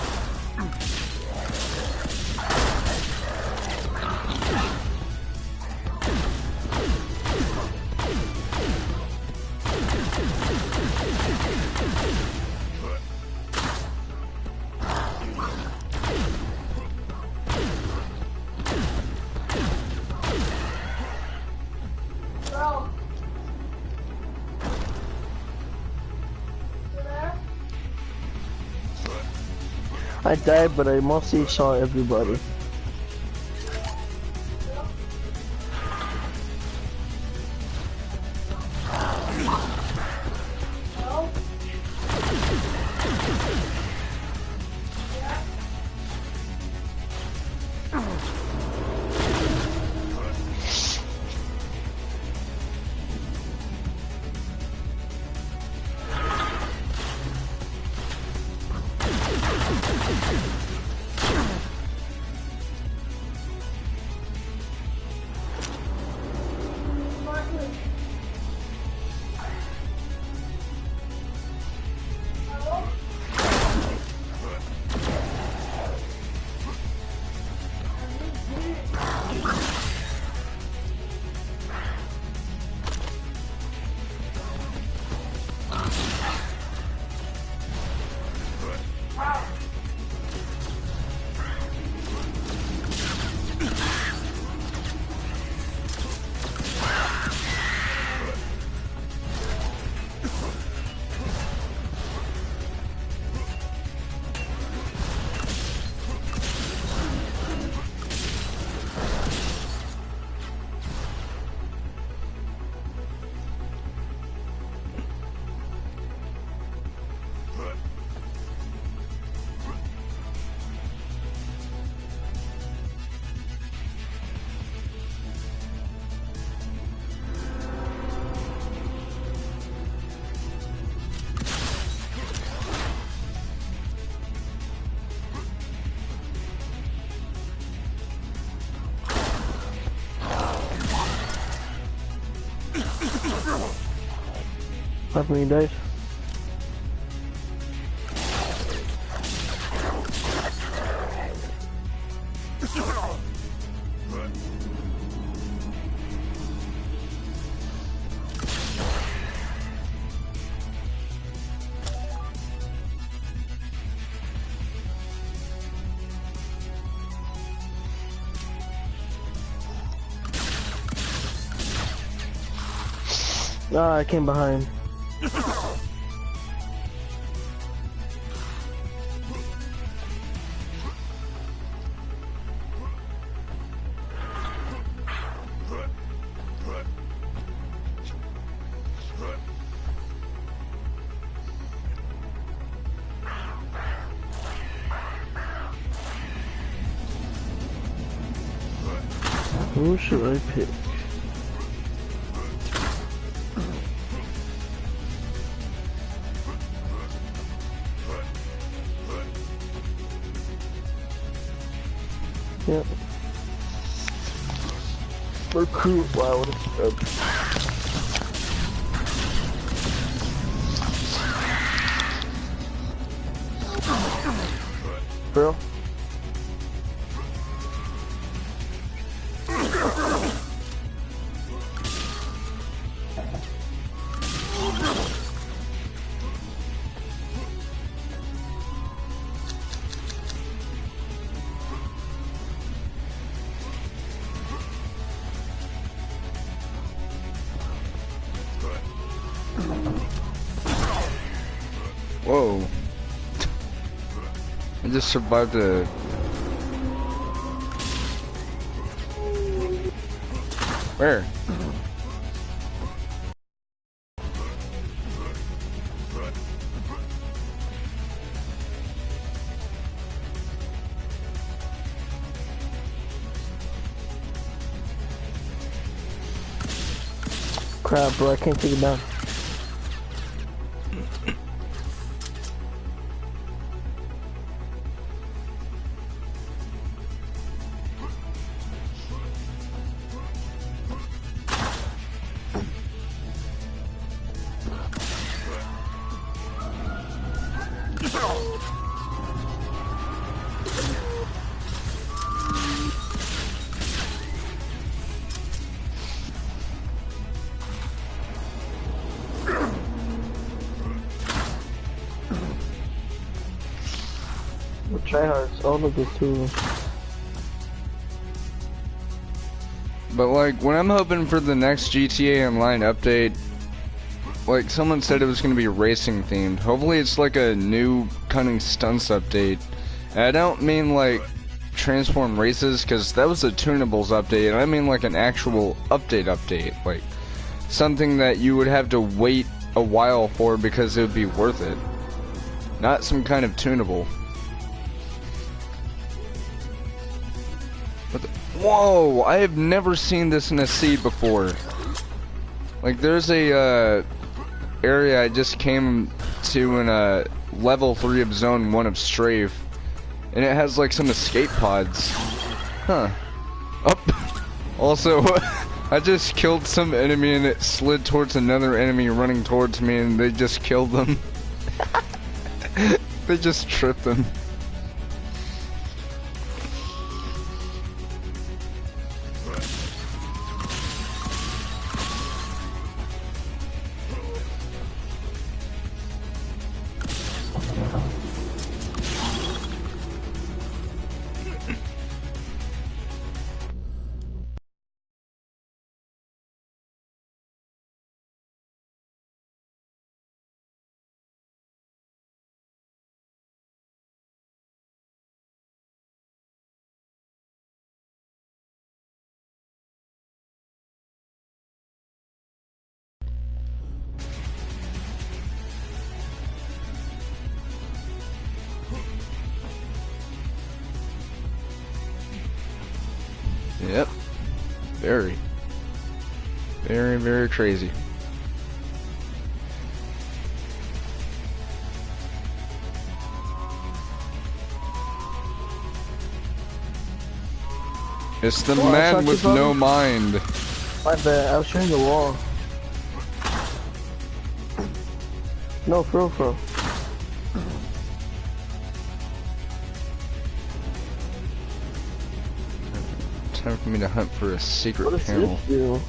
Bro. You there? I died, but I mostly saw everybody. No? Yeah? Martin. Hello? How many died? Ah, I came behind. Who should I pick? Yep. Recruit. Wow, what a bro. Whoa. I just survived a... Where? crap, bro. I can't take it down. Tryhards. Oh, look, there's two of them. But like, when I'm hoping for the next GTA Online update, like someone said it was going to be racing themed. Hopefully it's like a new cunning stunts update. And I don't mean like transform races, because that was a tunables update. I mean like an actual update, like something that you would have to wait a while for because it would be worth it. Not some kind of tunable. What the? Whoa! I have never seen this in a seed before. Like, there's a area I just came to in level 3 of zone 1 of Strafe, and it has like some escape pods. Huh. Oh. Also, I just killed some enemy and it slid towards another enemy running towards me, and they just killed them. They just tripped them. Yep. Very. Very, very crazy. It's the man with no mind. My bad, I was trying the wall. No, for real. Time for me to hunt for a secret What does panel. this do?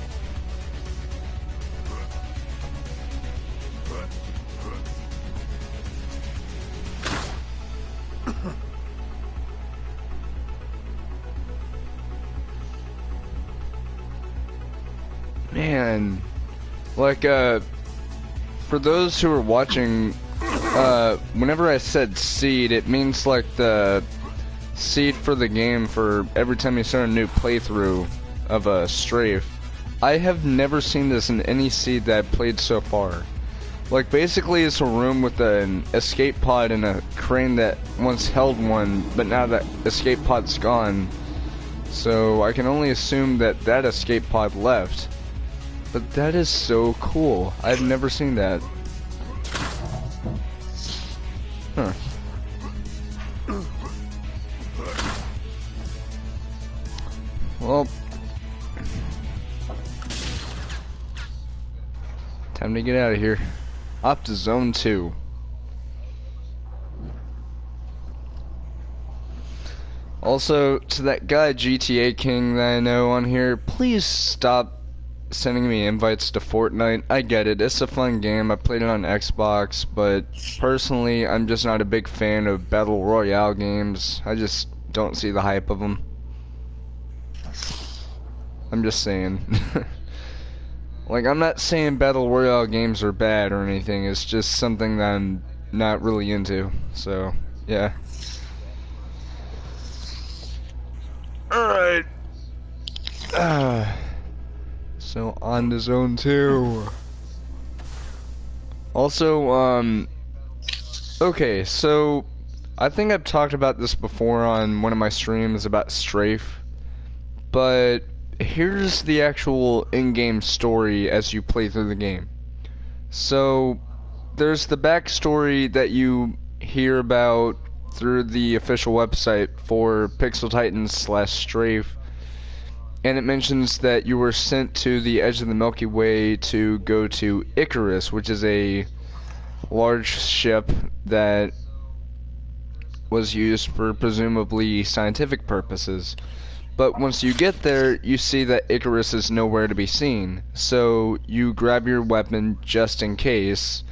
Man, like, for those who are watching, whenever I said seed, it means like the seed for the game for every time you start a new playthrough of a Strafe. I have never seen this in any seed that I've played so far. Like, basically it's a room with an escape pod and a crane that once held one, but now that escape pod's gone. So I can only assume that that escape pod left. But that is so cool. I've never seen that. Huh. Well, time to get out of here. Off to zone 2. Also, to that guy GTA King that I know on here, please stop sending me invites to Fortnite. I get it, it's a fun game, I played it on Xbox, but personally, I'm just not a big fan of Battle Royale games. I just don't see the hype of them. I'm just saying. Like, I'm not saying Battle Royale games are bad or anything, it's just something that I'm not really into, so, yeah. Alright. So, on to zone 2. Also, okay, so, I think I've talked about this before on one of my streams about Strafe, but here's the actual in-game story as you play through the game. So, there's the backstory that you hear about through the official website for Pixel Titans / Strafe, and it mentions that you were sent to the edge of the Milky Way to go to Icarus, which is a large ship that was used for presumably scientific purposes. But once you get there, you see that Icarus is nowhere to be seen. So you grab your weapon just in case,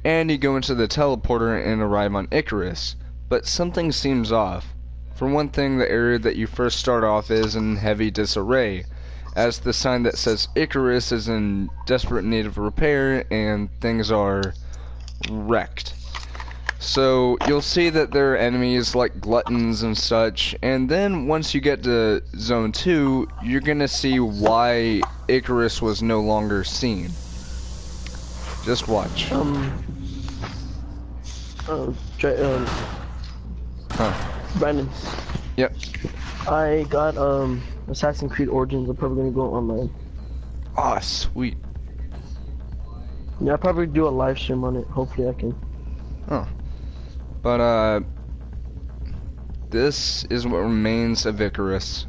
and you go into the teleporter and arrive on Icarus. But something seems off. For one thing, the area that you first start off is in heavy disarray, as the sign that says Icarus is in desperate need of repair and things are wrecked. So you'll see that there are enemies like gluttons and such, and then once you get to Zone 2, you're gonna see why Icarus was no longer seen. Just watch. Brandon. Yep. I got Assassin's Creed Origins. I'm probably gonna go online. Ah, sweet. Yeah, I'll probably do a live stream on it. Hopefully I can. Oh. But, this is what remains of Icarus.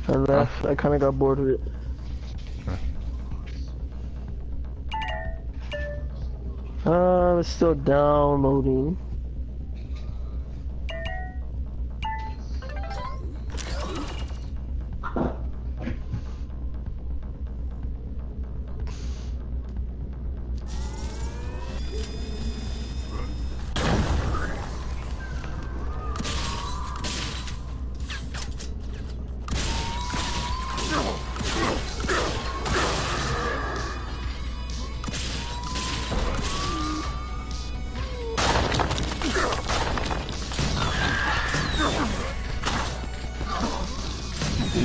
I left. I kind of got bored with it. It's still downloading.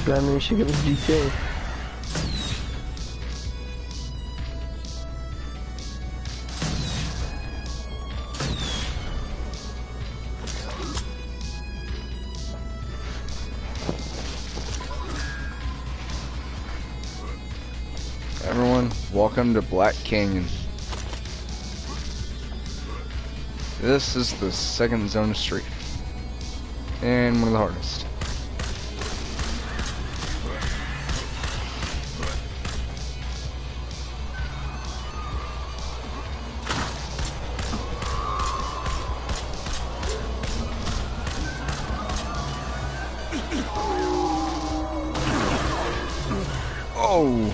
Brandon, you should get this GTA. Everyone, welcome to Black Canyon. This is the second zone of Strafe, and one of the hardest. Oh!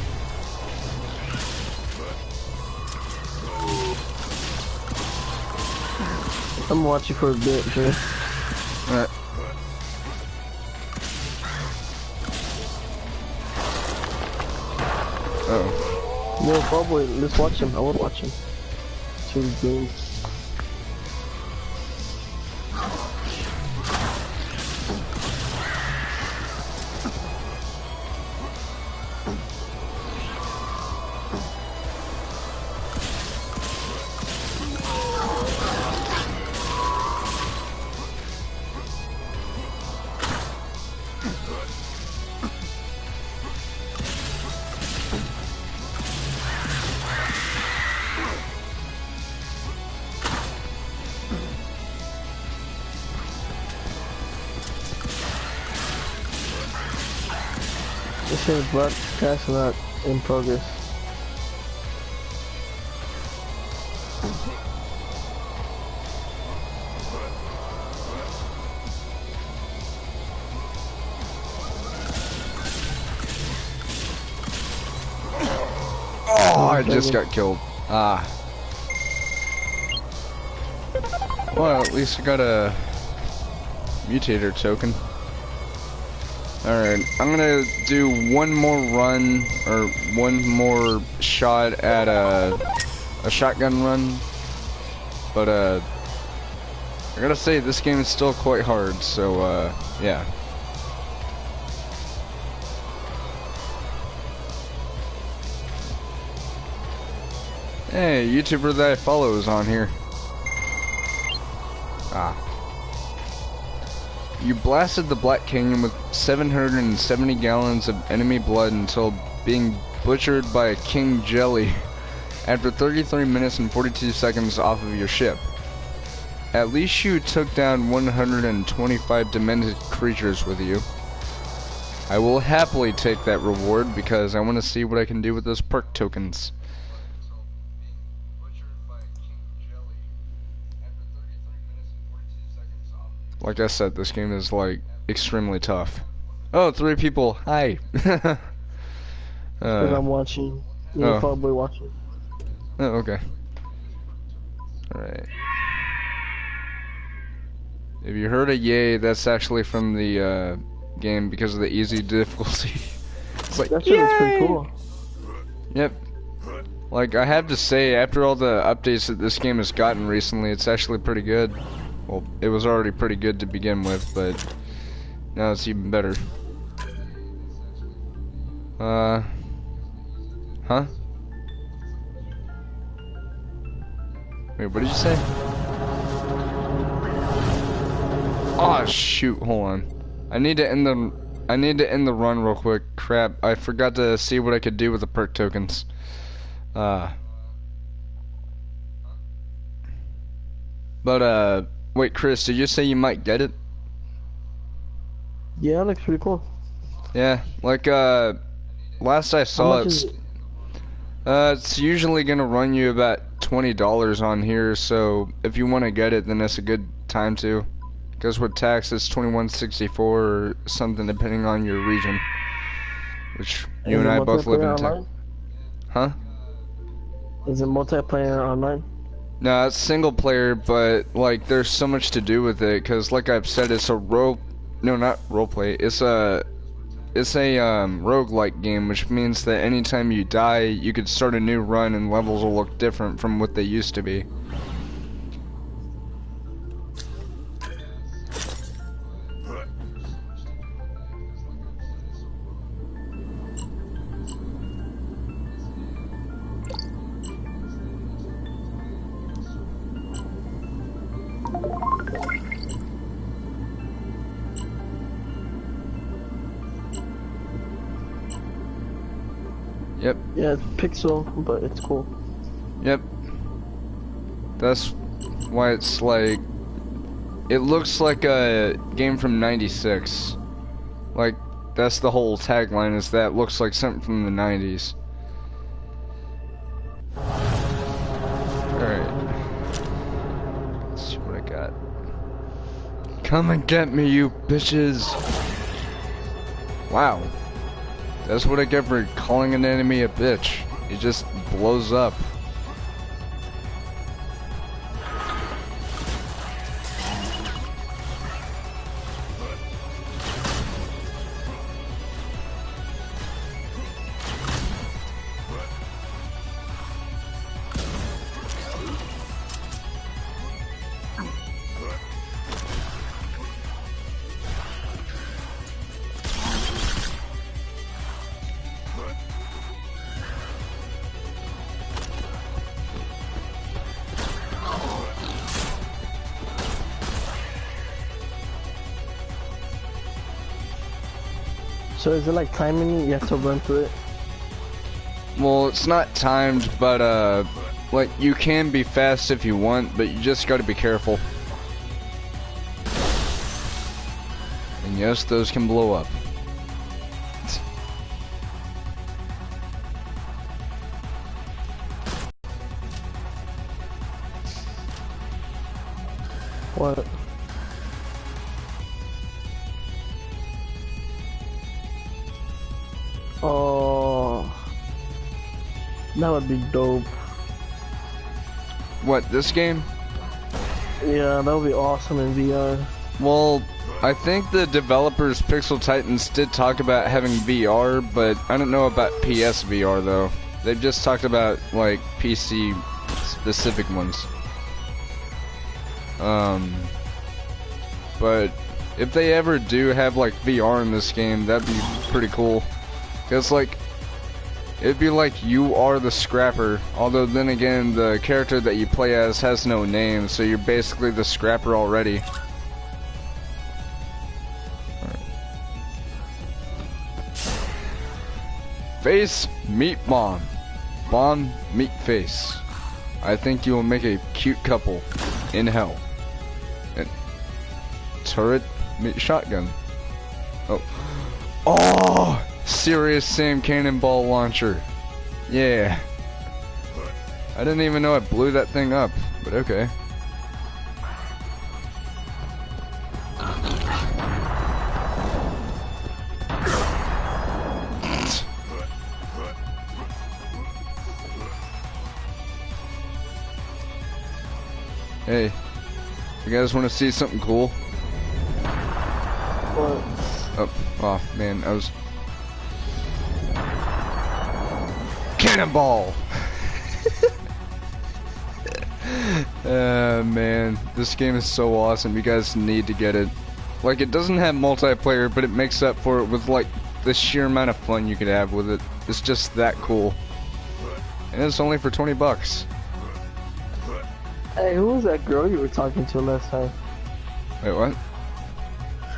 I'm watching for a bit, okay? Alright. Uh-oh. No, probably. Let's watch him. I want to watch him. See what he's doing. It says broadcast not in progress. Oh, I just got killed. Ah. Well, at least I got a mutator token. Alright, I'm gonna do one more run, or one more shot at a shotgun run. But, I gotta say, this game is still quite hard, so, yeah. Hey, YouTuber that I follow is on here. Ah. You blasted the Black Canyon with 770 gallons of enemy blood until being butchered by a king jelly after 33 minutes and 42 seconds off of your ship. At least you took down 125 demented creatures with you. I will happily take that reward because I want to see what I can do with those perk tokens. Like I said, this game is like extremely tough. Oh, 3 people. Hi. Because I'm watching. You're probably watching. Oh, okay. Alright. If you heard a yay, that's actually from the game because of the easy difficulty. It's like, that shit is pretty cool. Yep. Like, I have to say, after all the updates that this game has gotten recently, it's actually pretty good. Well, it was already pretty good to begin with, but now it's even better. Huh? Wait, what did you say? Oh shoot, hold on. I need to end the run real quick. Crap, I forgot to see what I could do with the perk tokens. Wait, Chris, did you say you might get it? Yeah, it looks pretty cool. Yeah, like last I saw it's usually gonna run you about $20 on here, so if you want to get it, then that's a good time to. Because with tax, it's $21.64 or something, depending on your region. Which you and I both live in Texas. Huh? Is it multiplayer online? No, it's single player, but like there's so much to do with it. Because like I've said, it's a not roleplay. It's a roguelike game, which means that anytime you die, you could start a new run and levels will look different from what they used to be. Yep. Yeah, it's pixel, but it's cool. Yep. That's why it's like... It looks like a game from '96. Like, that's the whole tagline, is that looks like something from the '90s. Alright. Let's see what I got. Come and get me, you bitches! Wow. That's what I get for calling an enemy a bitch. It just blows up. So is it like timing? You have to run through it? Well, it's not timed, but like you can be fast if you want, but you just gotta be careful. And yes, those can blow up. What? Oh, that would be dope. What, this game? Yeah, that would be awesome in VR. Well, I think the developers Pixel Titans did talk about having VR, but I don't know about PS VR though. They've just talked about like PC specific ones. But if they ever do have like VR in this game, that'd be pretty cool. Cause like, it'd be like you are the scrapper, although then again, the character that you play as has no name, so you're basically the scrapper already. Face, meet Mom. Mom, meet Face. I think you will make a cute couple in hell. And Turret, meet Shotgun. Oh. Oh! Serious Sam Cannonball Launcher. Yeah. I didn't even know I blew that thing up, but okay. Hey, you guys want to see something cool? What? Oh man, I was... Cannonball! Man, this game is so awesome. You guys need to get it. Like, it doesn't have multiplayer, but it makes up for it with, like, the sheer amount of fun you could have with it. It's just that cool. And it's only for 20 bucks. Hey, who was that girl you were talking to last time? Wait, what?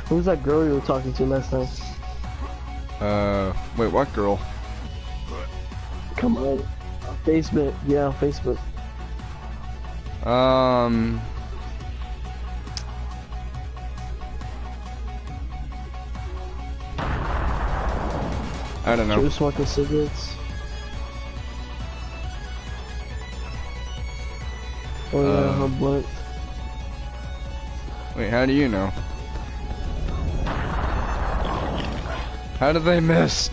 Who was that girl you were talking to last time? Wait, what girl? Come on. On Facebook. Yeah, on Facebook. I don't She know. was smoking cigarettes. Oh yeah, her blunt. Wait, how do you know? How did they miss?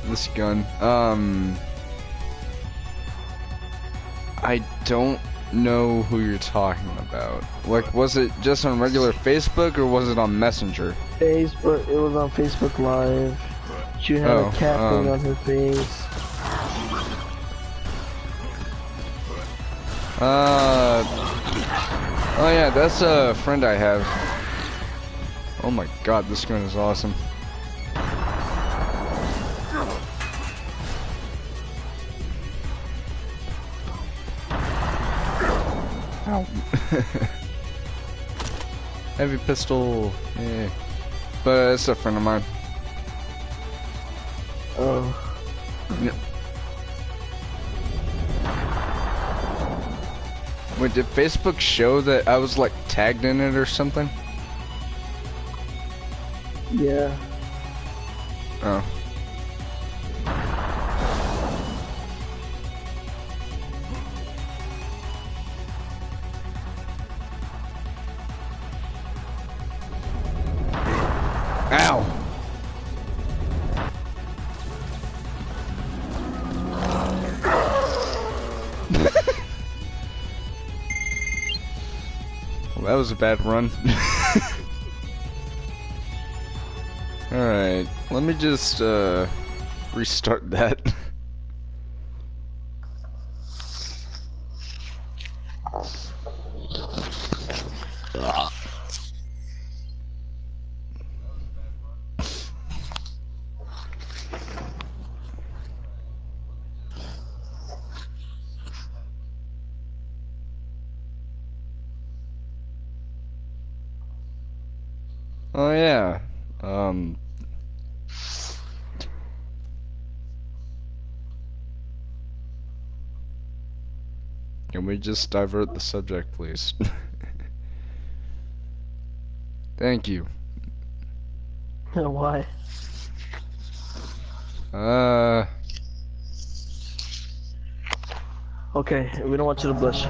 This gun. I don't know who you're talking about. Like, was it just on regular Facebook or was it on Messenger? Facebook. It was on Facebook Live. She had a cat thing on her face. Oh yeah, that's a friend I have. Oh my god, this gun is awesome. Ow. Heavy pistol, yeah. But it's a friend of mine. Oh. Yeah. Wait, did Facebook show that I was like tagged in it or something? Yeah. Oh. Ow! Well, that was a bad run. Alright, let me just restart that. Oh yeah. Can we just divert the subject, please? Thank you. Why? Okay, we don't want you to blush.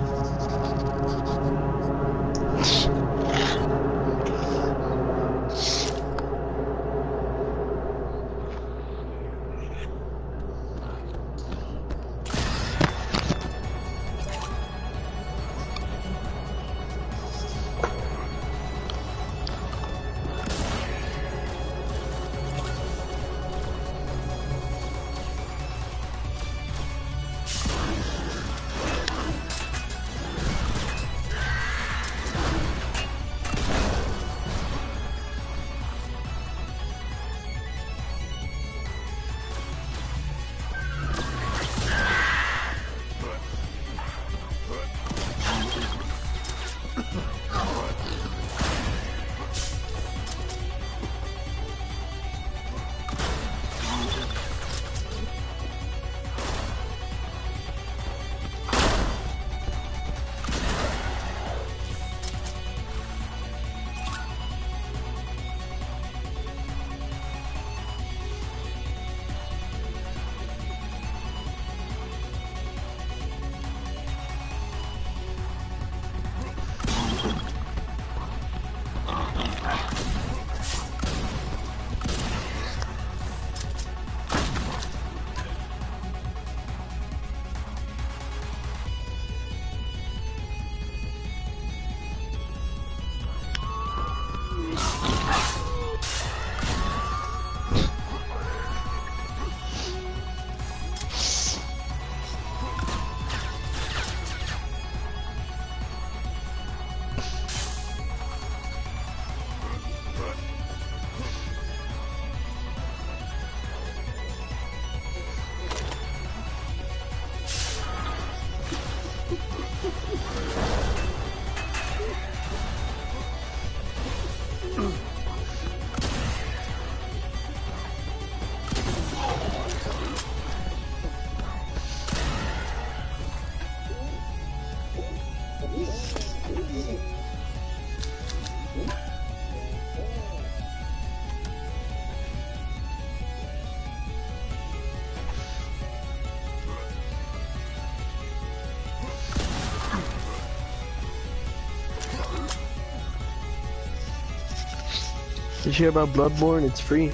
Did you hear about Bloodborne? It's free.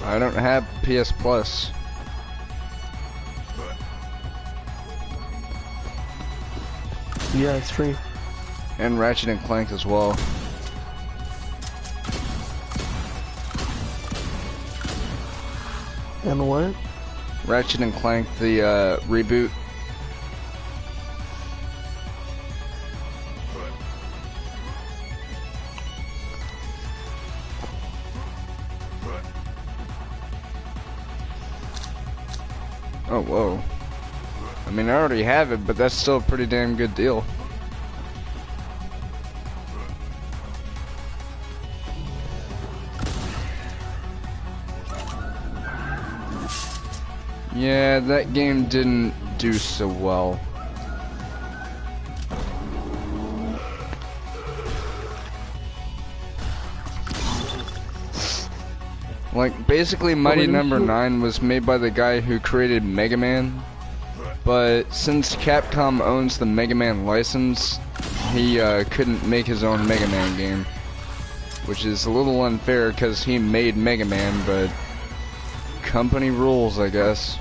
I don't have PS Plus. Yeah, it's free. And Ratchet and Clank as well. And what? Ratchet and Clank, the reboot. Oh, whoa. I mean, I already have it, but that's still a pretty damn good deal. Yeah, that game didn't do so well. Like, basically Mighty Number 9 was made by the guy who created Mega Man, but since Capcom owns the Mega Man license, he couldn't make his own Mega Man game, which is a little unfair because he made Mega Man, but company rules, I guess.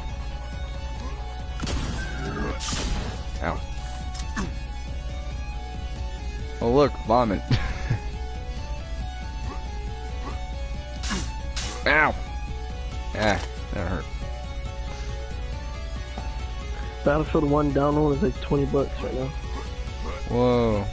Ow. Oh look, vomit. Ow! Ah, that hurt. Battlefield 1 download is like $20 right now. Whoa.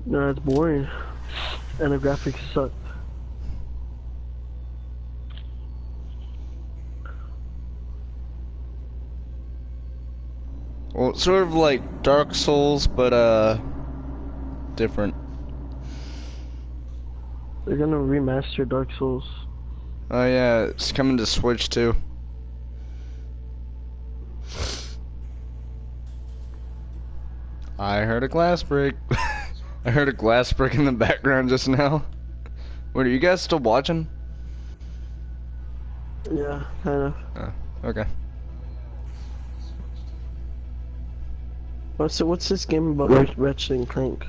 No, it's boring. And the graphics suck. Well, it's sort of like Dark Souls, but different. They're gonna remaster Dark Souls. Oh yeah, it's coming to Switch too. I heard a glass break. I heard a glass break in the background just now. Wait, are you guys still watching? Yeah, kind of. Oh, okay. What's this game about? Ratchet and Clank.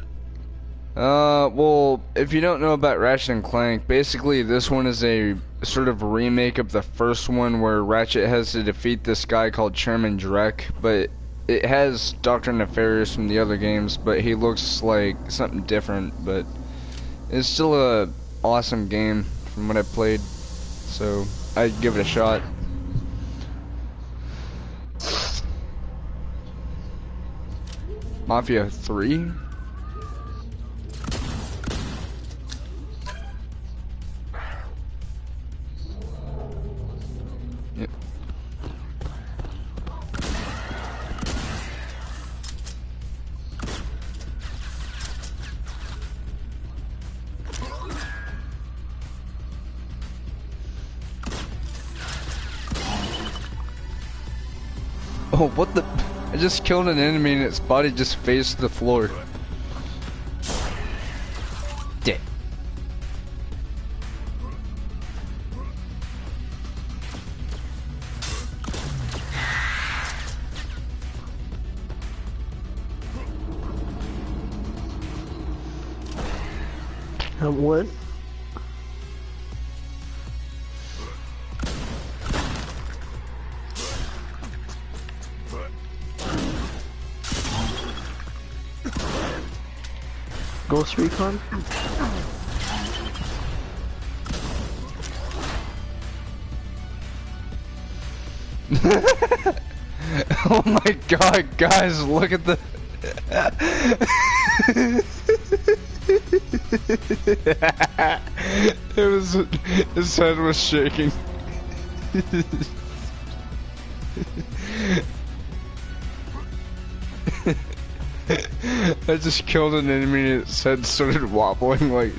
Well, if you don't know about Ratchet and Clank, basically this one is a sort of remake of the first one where Ratchet has to defeat this guy called Chairman Drek, but it has Dr. Nefarious from the other games, but he looks like something different, but it's still a awesome game from what I played, so I'd give it a shot. Mafia 3? Yep. Oh, what the? I just killed an enemy and its body just faced the floor. Dead. What? Ghost Recon? Oh my god, guys, look at the... It was... His head was shaking. I just killed an enemy and its head started wobbling like...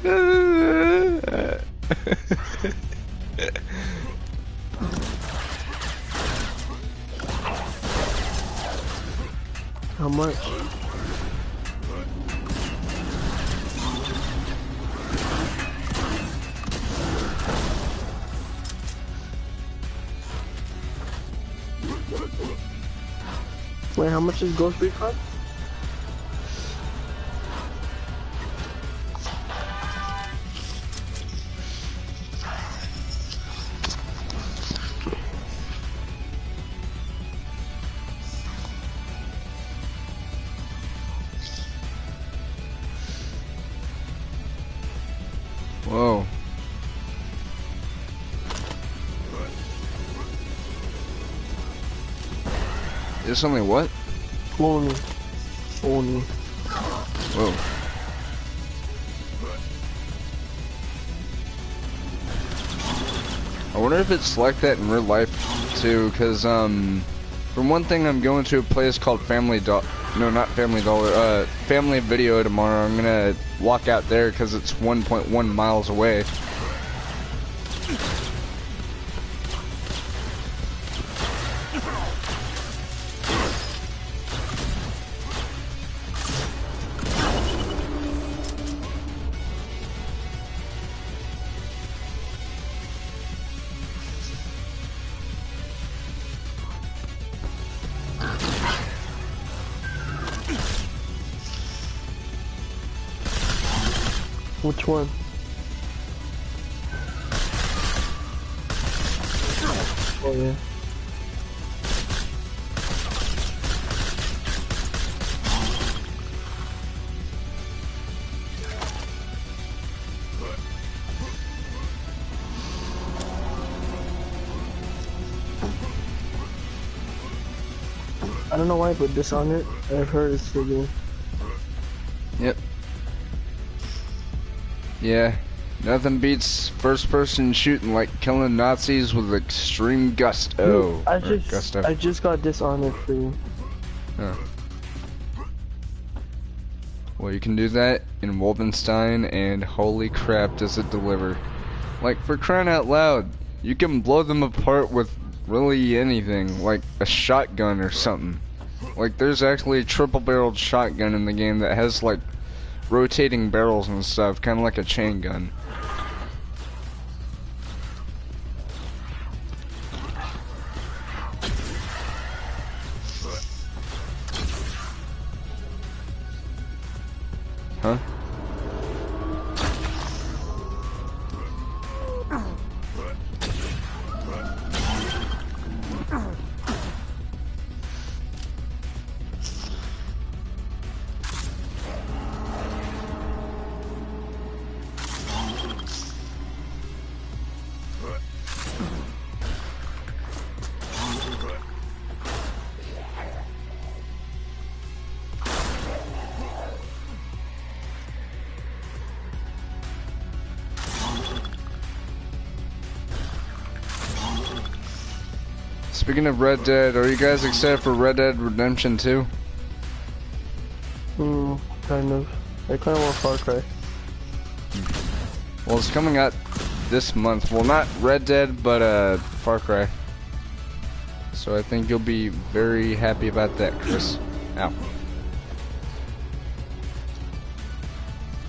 How much? Wait, how much is Ghost Recon? Whoa. It's only what? Only. Whoa. I wonder if it's like that in real life too, cause for one thing, I'm going to a place called Family Video tomorrow. I'm gonna walk out there cause it's 1.1 miles away. Which one? Oh yeah. I don't know why I put this on it. I've heard it's good game. Yep. Yeah. Nothing beats first-person shooting like killing Nazis with extreme gusto. I just got Dishonored for you. Huh. Well, you can do that in Wolfenstein, and holy crap, does it deliver. Like, for crying out loud, you can blow them apart with really anything, like a shotgun or something. Like, there's actually a triple-barreled shotgun in the game that has, like, rotating barrels and stuff, kind of like a chain gun. Huh? Speaking of Red Dead, are you guys excited for Red Dead Redemption 2? Kind of. I kind of want Far Cry. Well, it's coming out this month. Well, not Red Dead, but Far Cry. So I think you'll be very happy about that, Chris. Ow.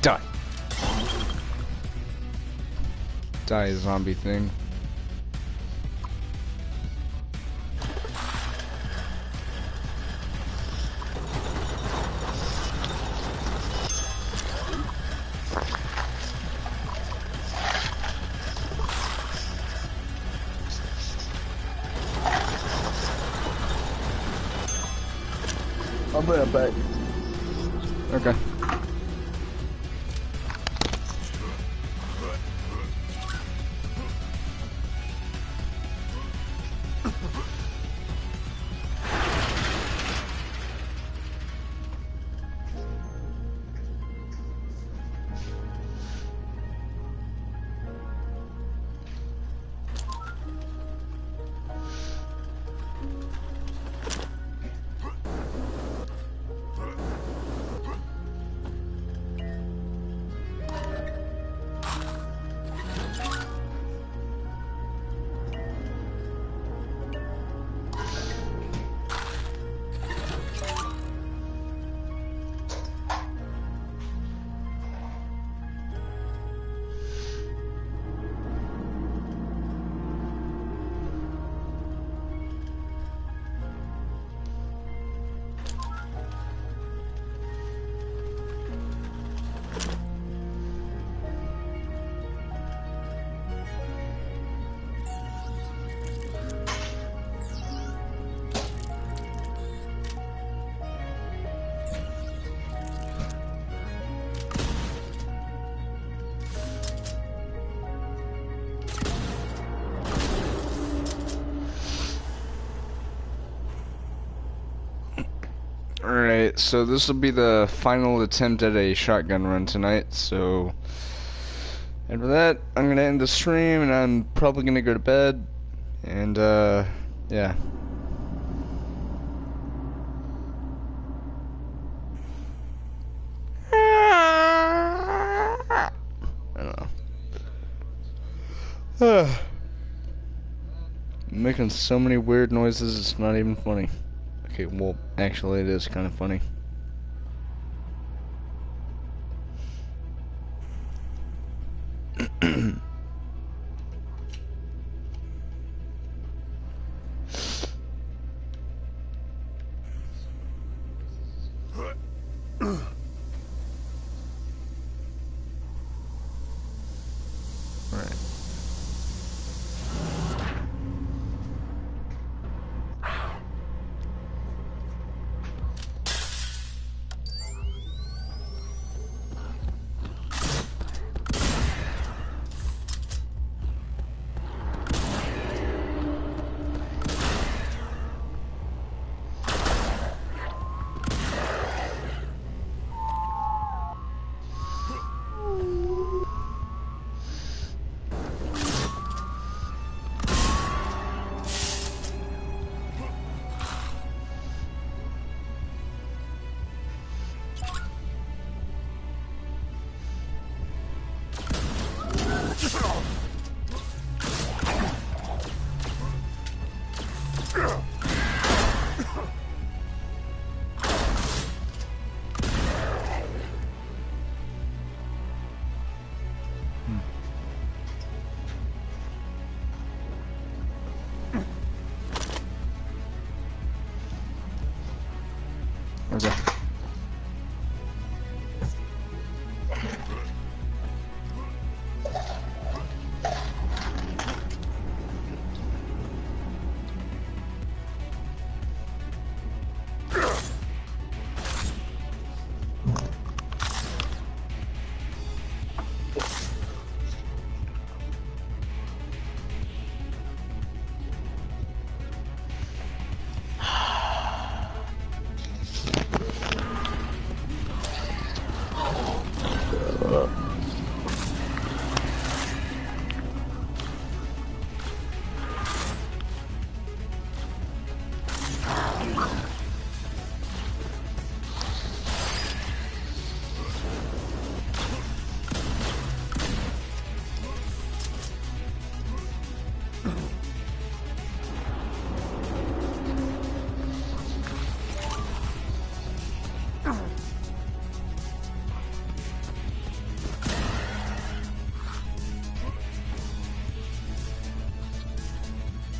Die. Die, zombie thing. I'll be right back. Okay. Alright, so this will be the final attempt at a shotgun run tonight, so after that, I'm gonna end the stream and I'm probably gonna go to bed, and yeah. I don't know. I'm making so many weird noises, it's not even funny. Okay, well, actually it is kind of funny. Right. Okay.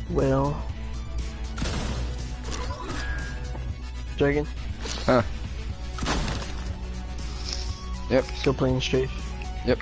Well, Dragon, Huh. Yep. still playing Strafe. Yep.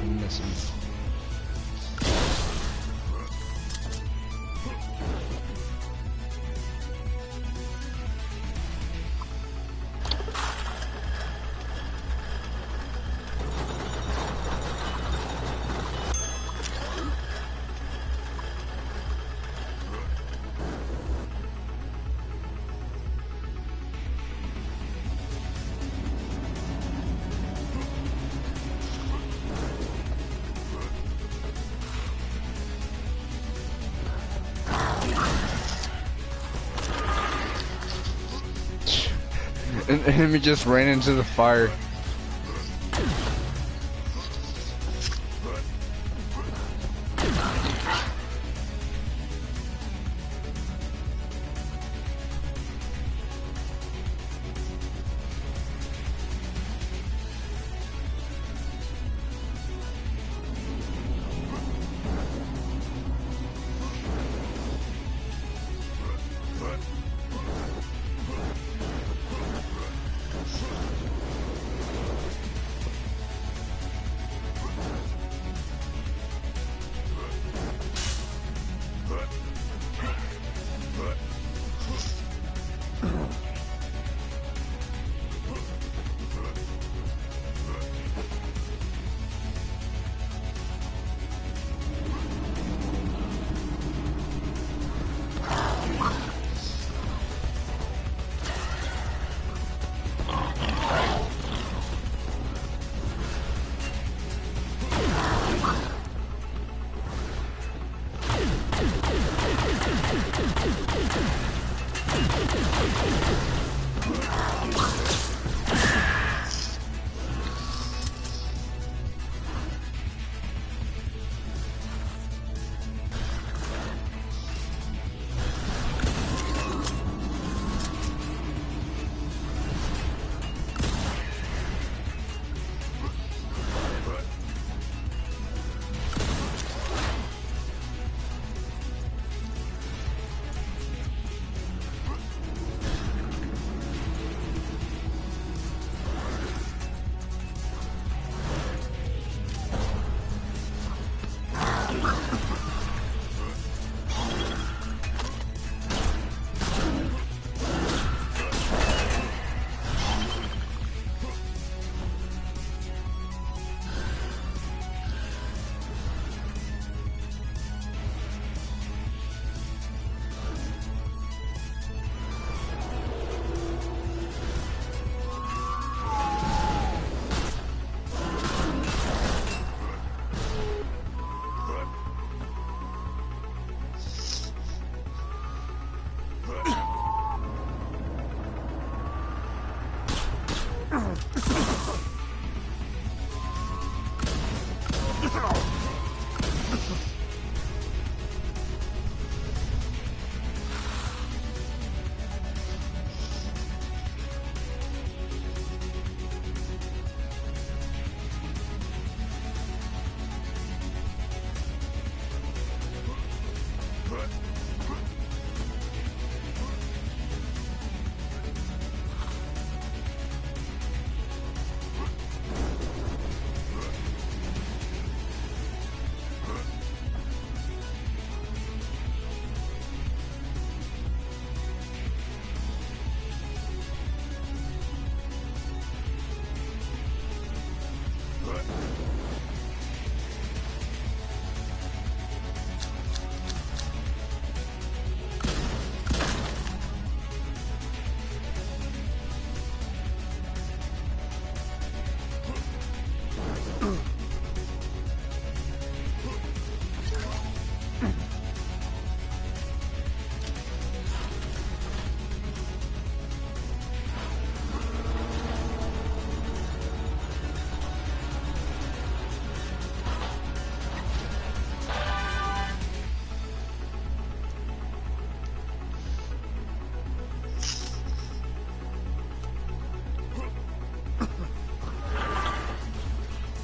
I'm missing. An enemy just ran into the fire.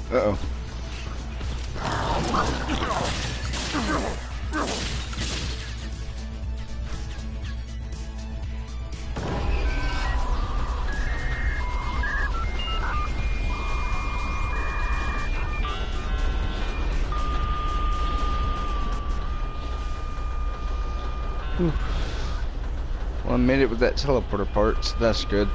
Uh-oh. Well, I made it with that teleporter part, so that's good.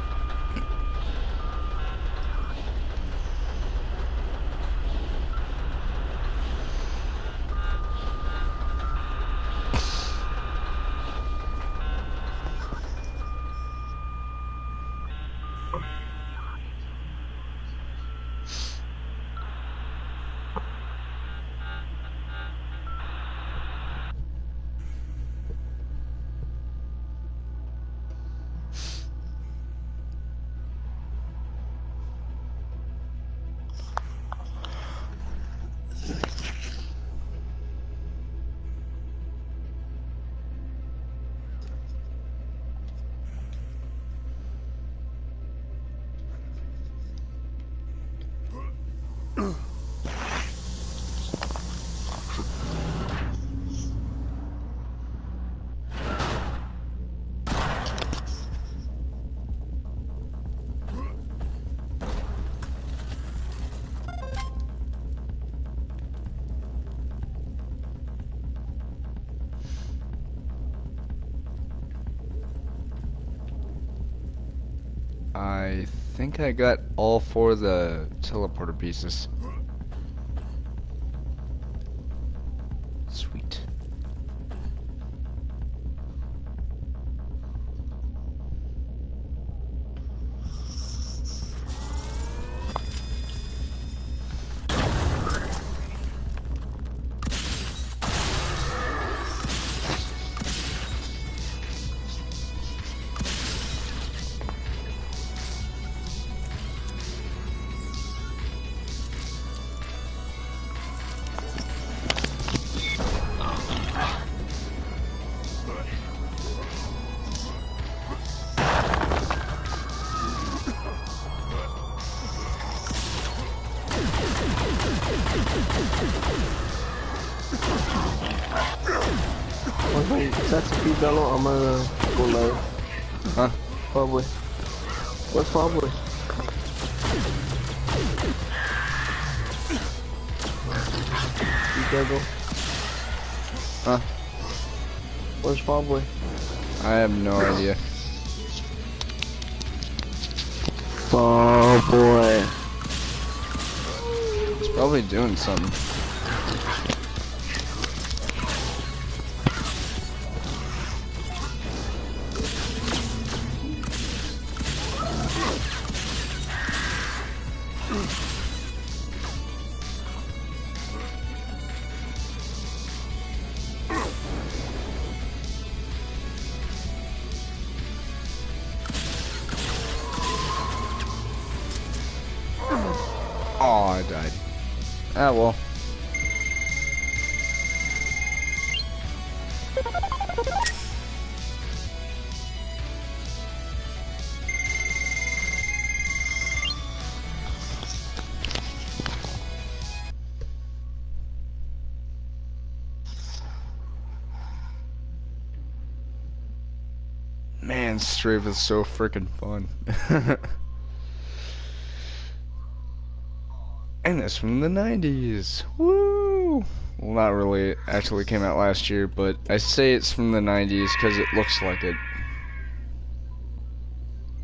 I think I got all 4 of the teleporter pieces. Sweet. Wait, that's a few dollar. I'm gonna go live. Huh? Probably. What's probably? You gotta go. Huh? Where's probably? I have no idea. Oh boy. He's probably doing something. Oh, I died. Ah, well. Man, Strafe is so freaking fun. And it's from the 90s. Woo! Well, not really. Actually came out last year, but I say it's from the 90s because it looks like it.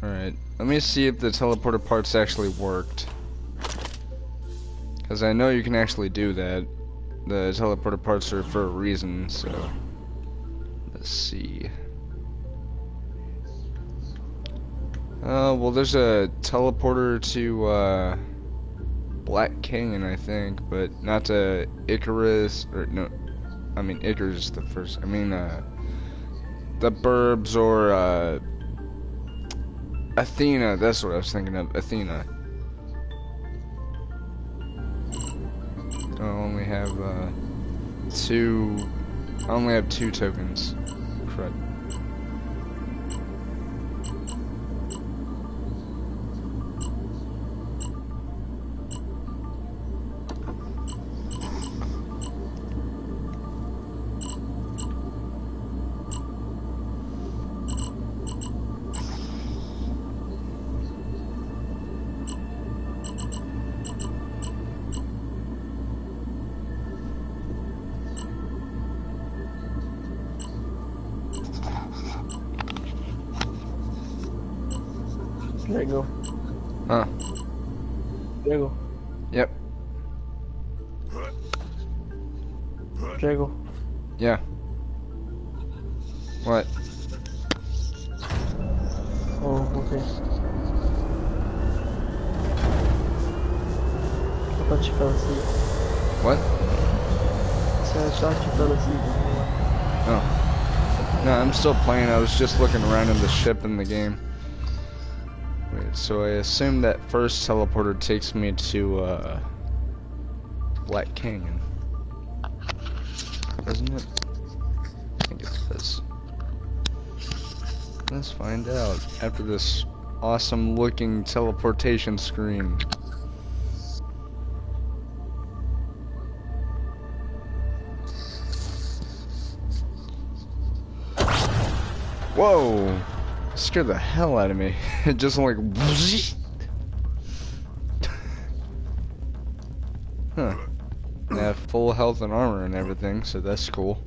Alright, let me see if the teleporter parts actually worked. Because I know you can actually do that. The teleporter parts are for a reason, so... Let's see. Well, there's a teleporter to, Black Canyon, I think, but not to Icarus, or no, I mean, Icarus is the first, I mean, the Burbs or, Athena, that's what I was thinking of, Athena. I only have, I only have 2 tokens. Crud. Drago. Huh. Drago. Yep. Drago. Yeah. What? Oh, okay. I thought you fell asleep. What? So I thought you fell asleep. Oh. No, I'm still playing. I was just looking around in the ship in the game. Wait, so I assume that first teleporter takes me to, Black Canyon. Doesn't it? I think it does. Let's find out after this awesome looking teleportation screen. Whoa! Scared the hell out of me. It just like huh. I have full health and armor and everything, so that's cool.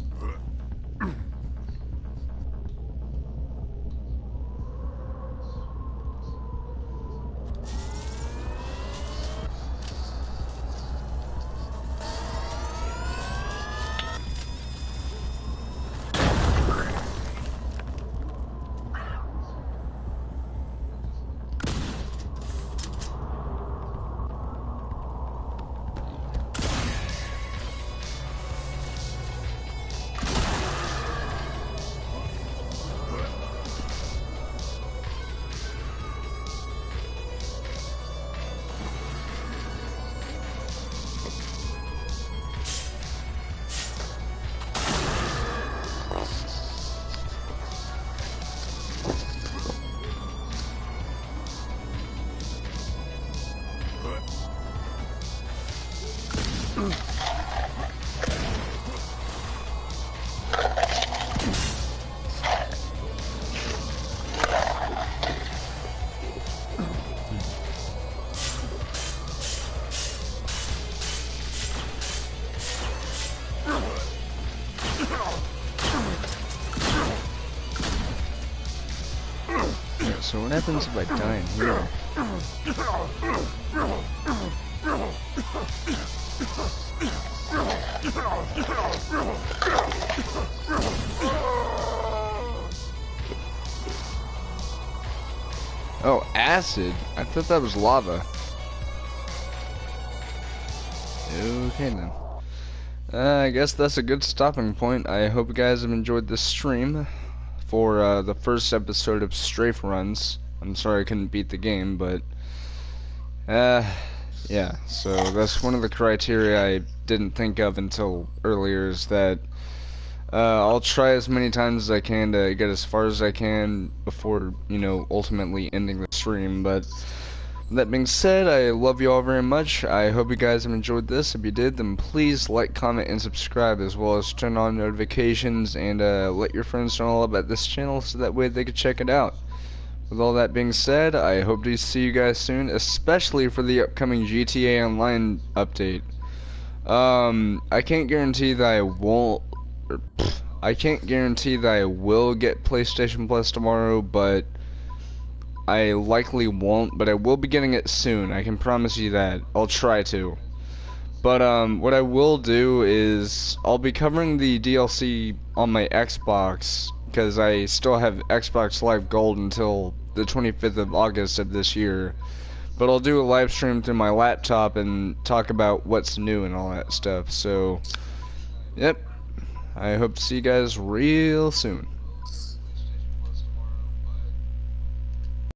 So what happens if I die in here? Oh, acid? I thought that was lava. Okay then. I guess that's a good stopping point. I hope you guys have enjoyed this stream for the first episode of STRAFE Runs. I'm sorry I couldn't beat the game, but yeah, so that's one of the criteria I didn't think of until earlier, is that I'll try as many times as I can to get as far as I can before, you know, ultimately ending the stream. But that being said, I love you all very much. I hope you guys have enjoyed this. If you did, then please like, comment, and subscribe, as well as turn on notifications and let your friends know all about this channel so that way they can check it out. With all that being said, I hope to see you guys soon, especially for the upcoming GTA Online update. I can't guarantee that I won't. I can't guarantee that I will get PlayStation Plus tomorrow, but I likely won't, but I will be getting it soon. I can promise you that. I'll try to. But what I will do is I'll be covering the DLC on my Xbox, because I still have Xbox Live Gold until the 25th of August of this year. But I'll do a live stream through my laptop and talk about what's new and all that stuff. So, yep. I hope to see you guys real soon.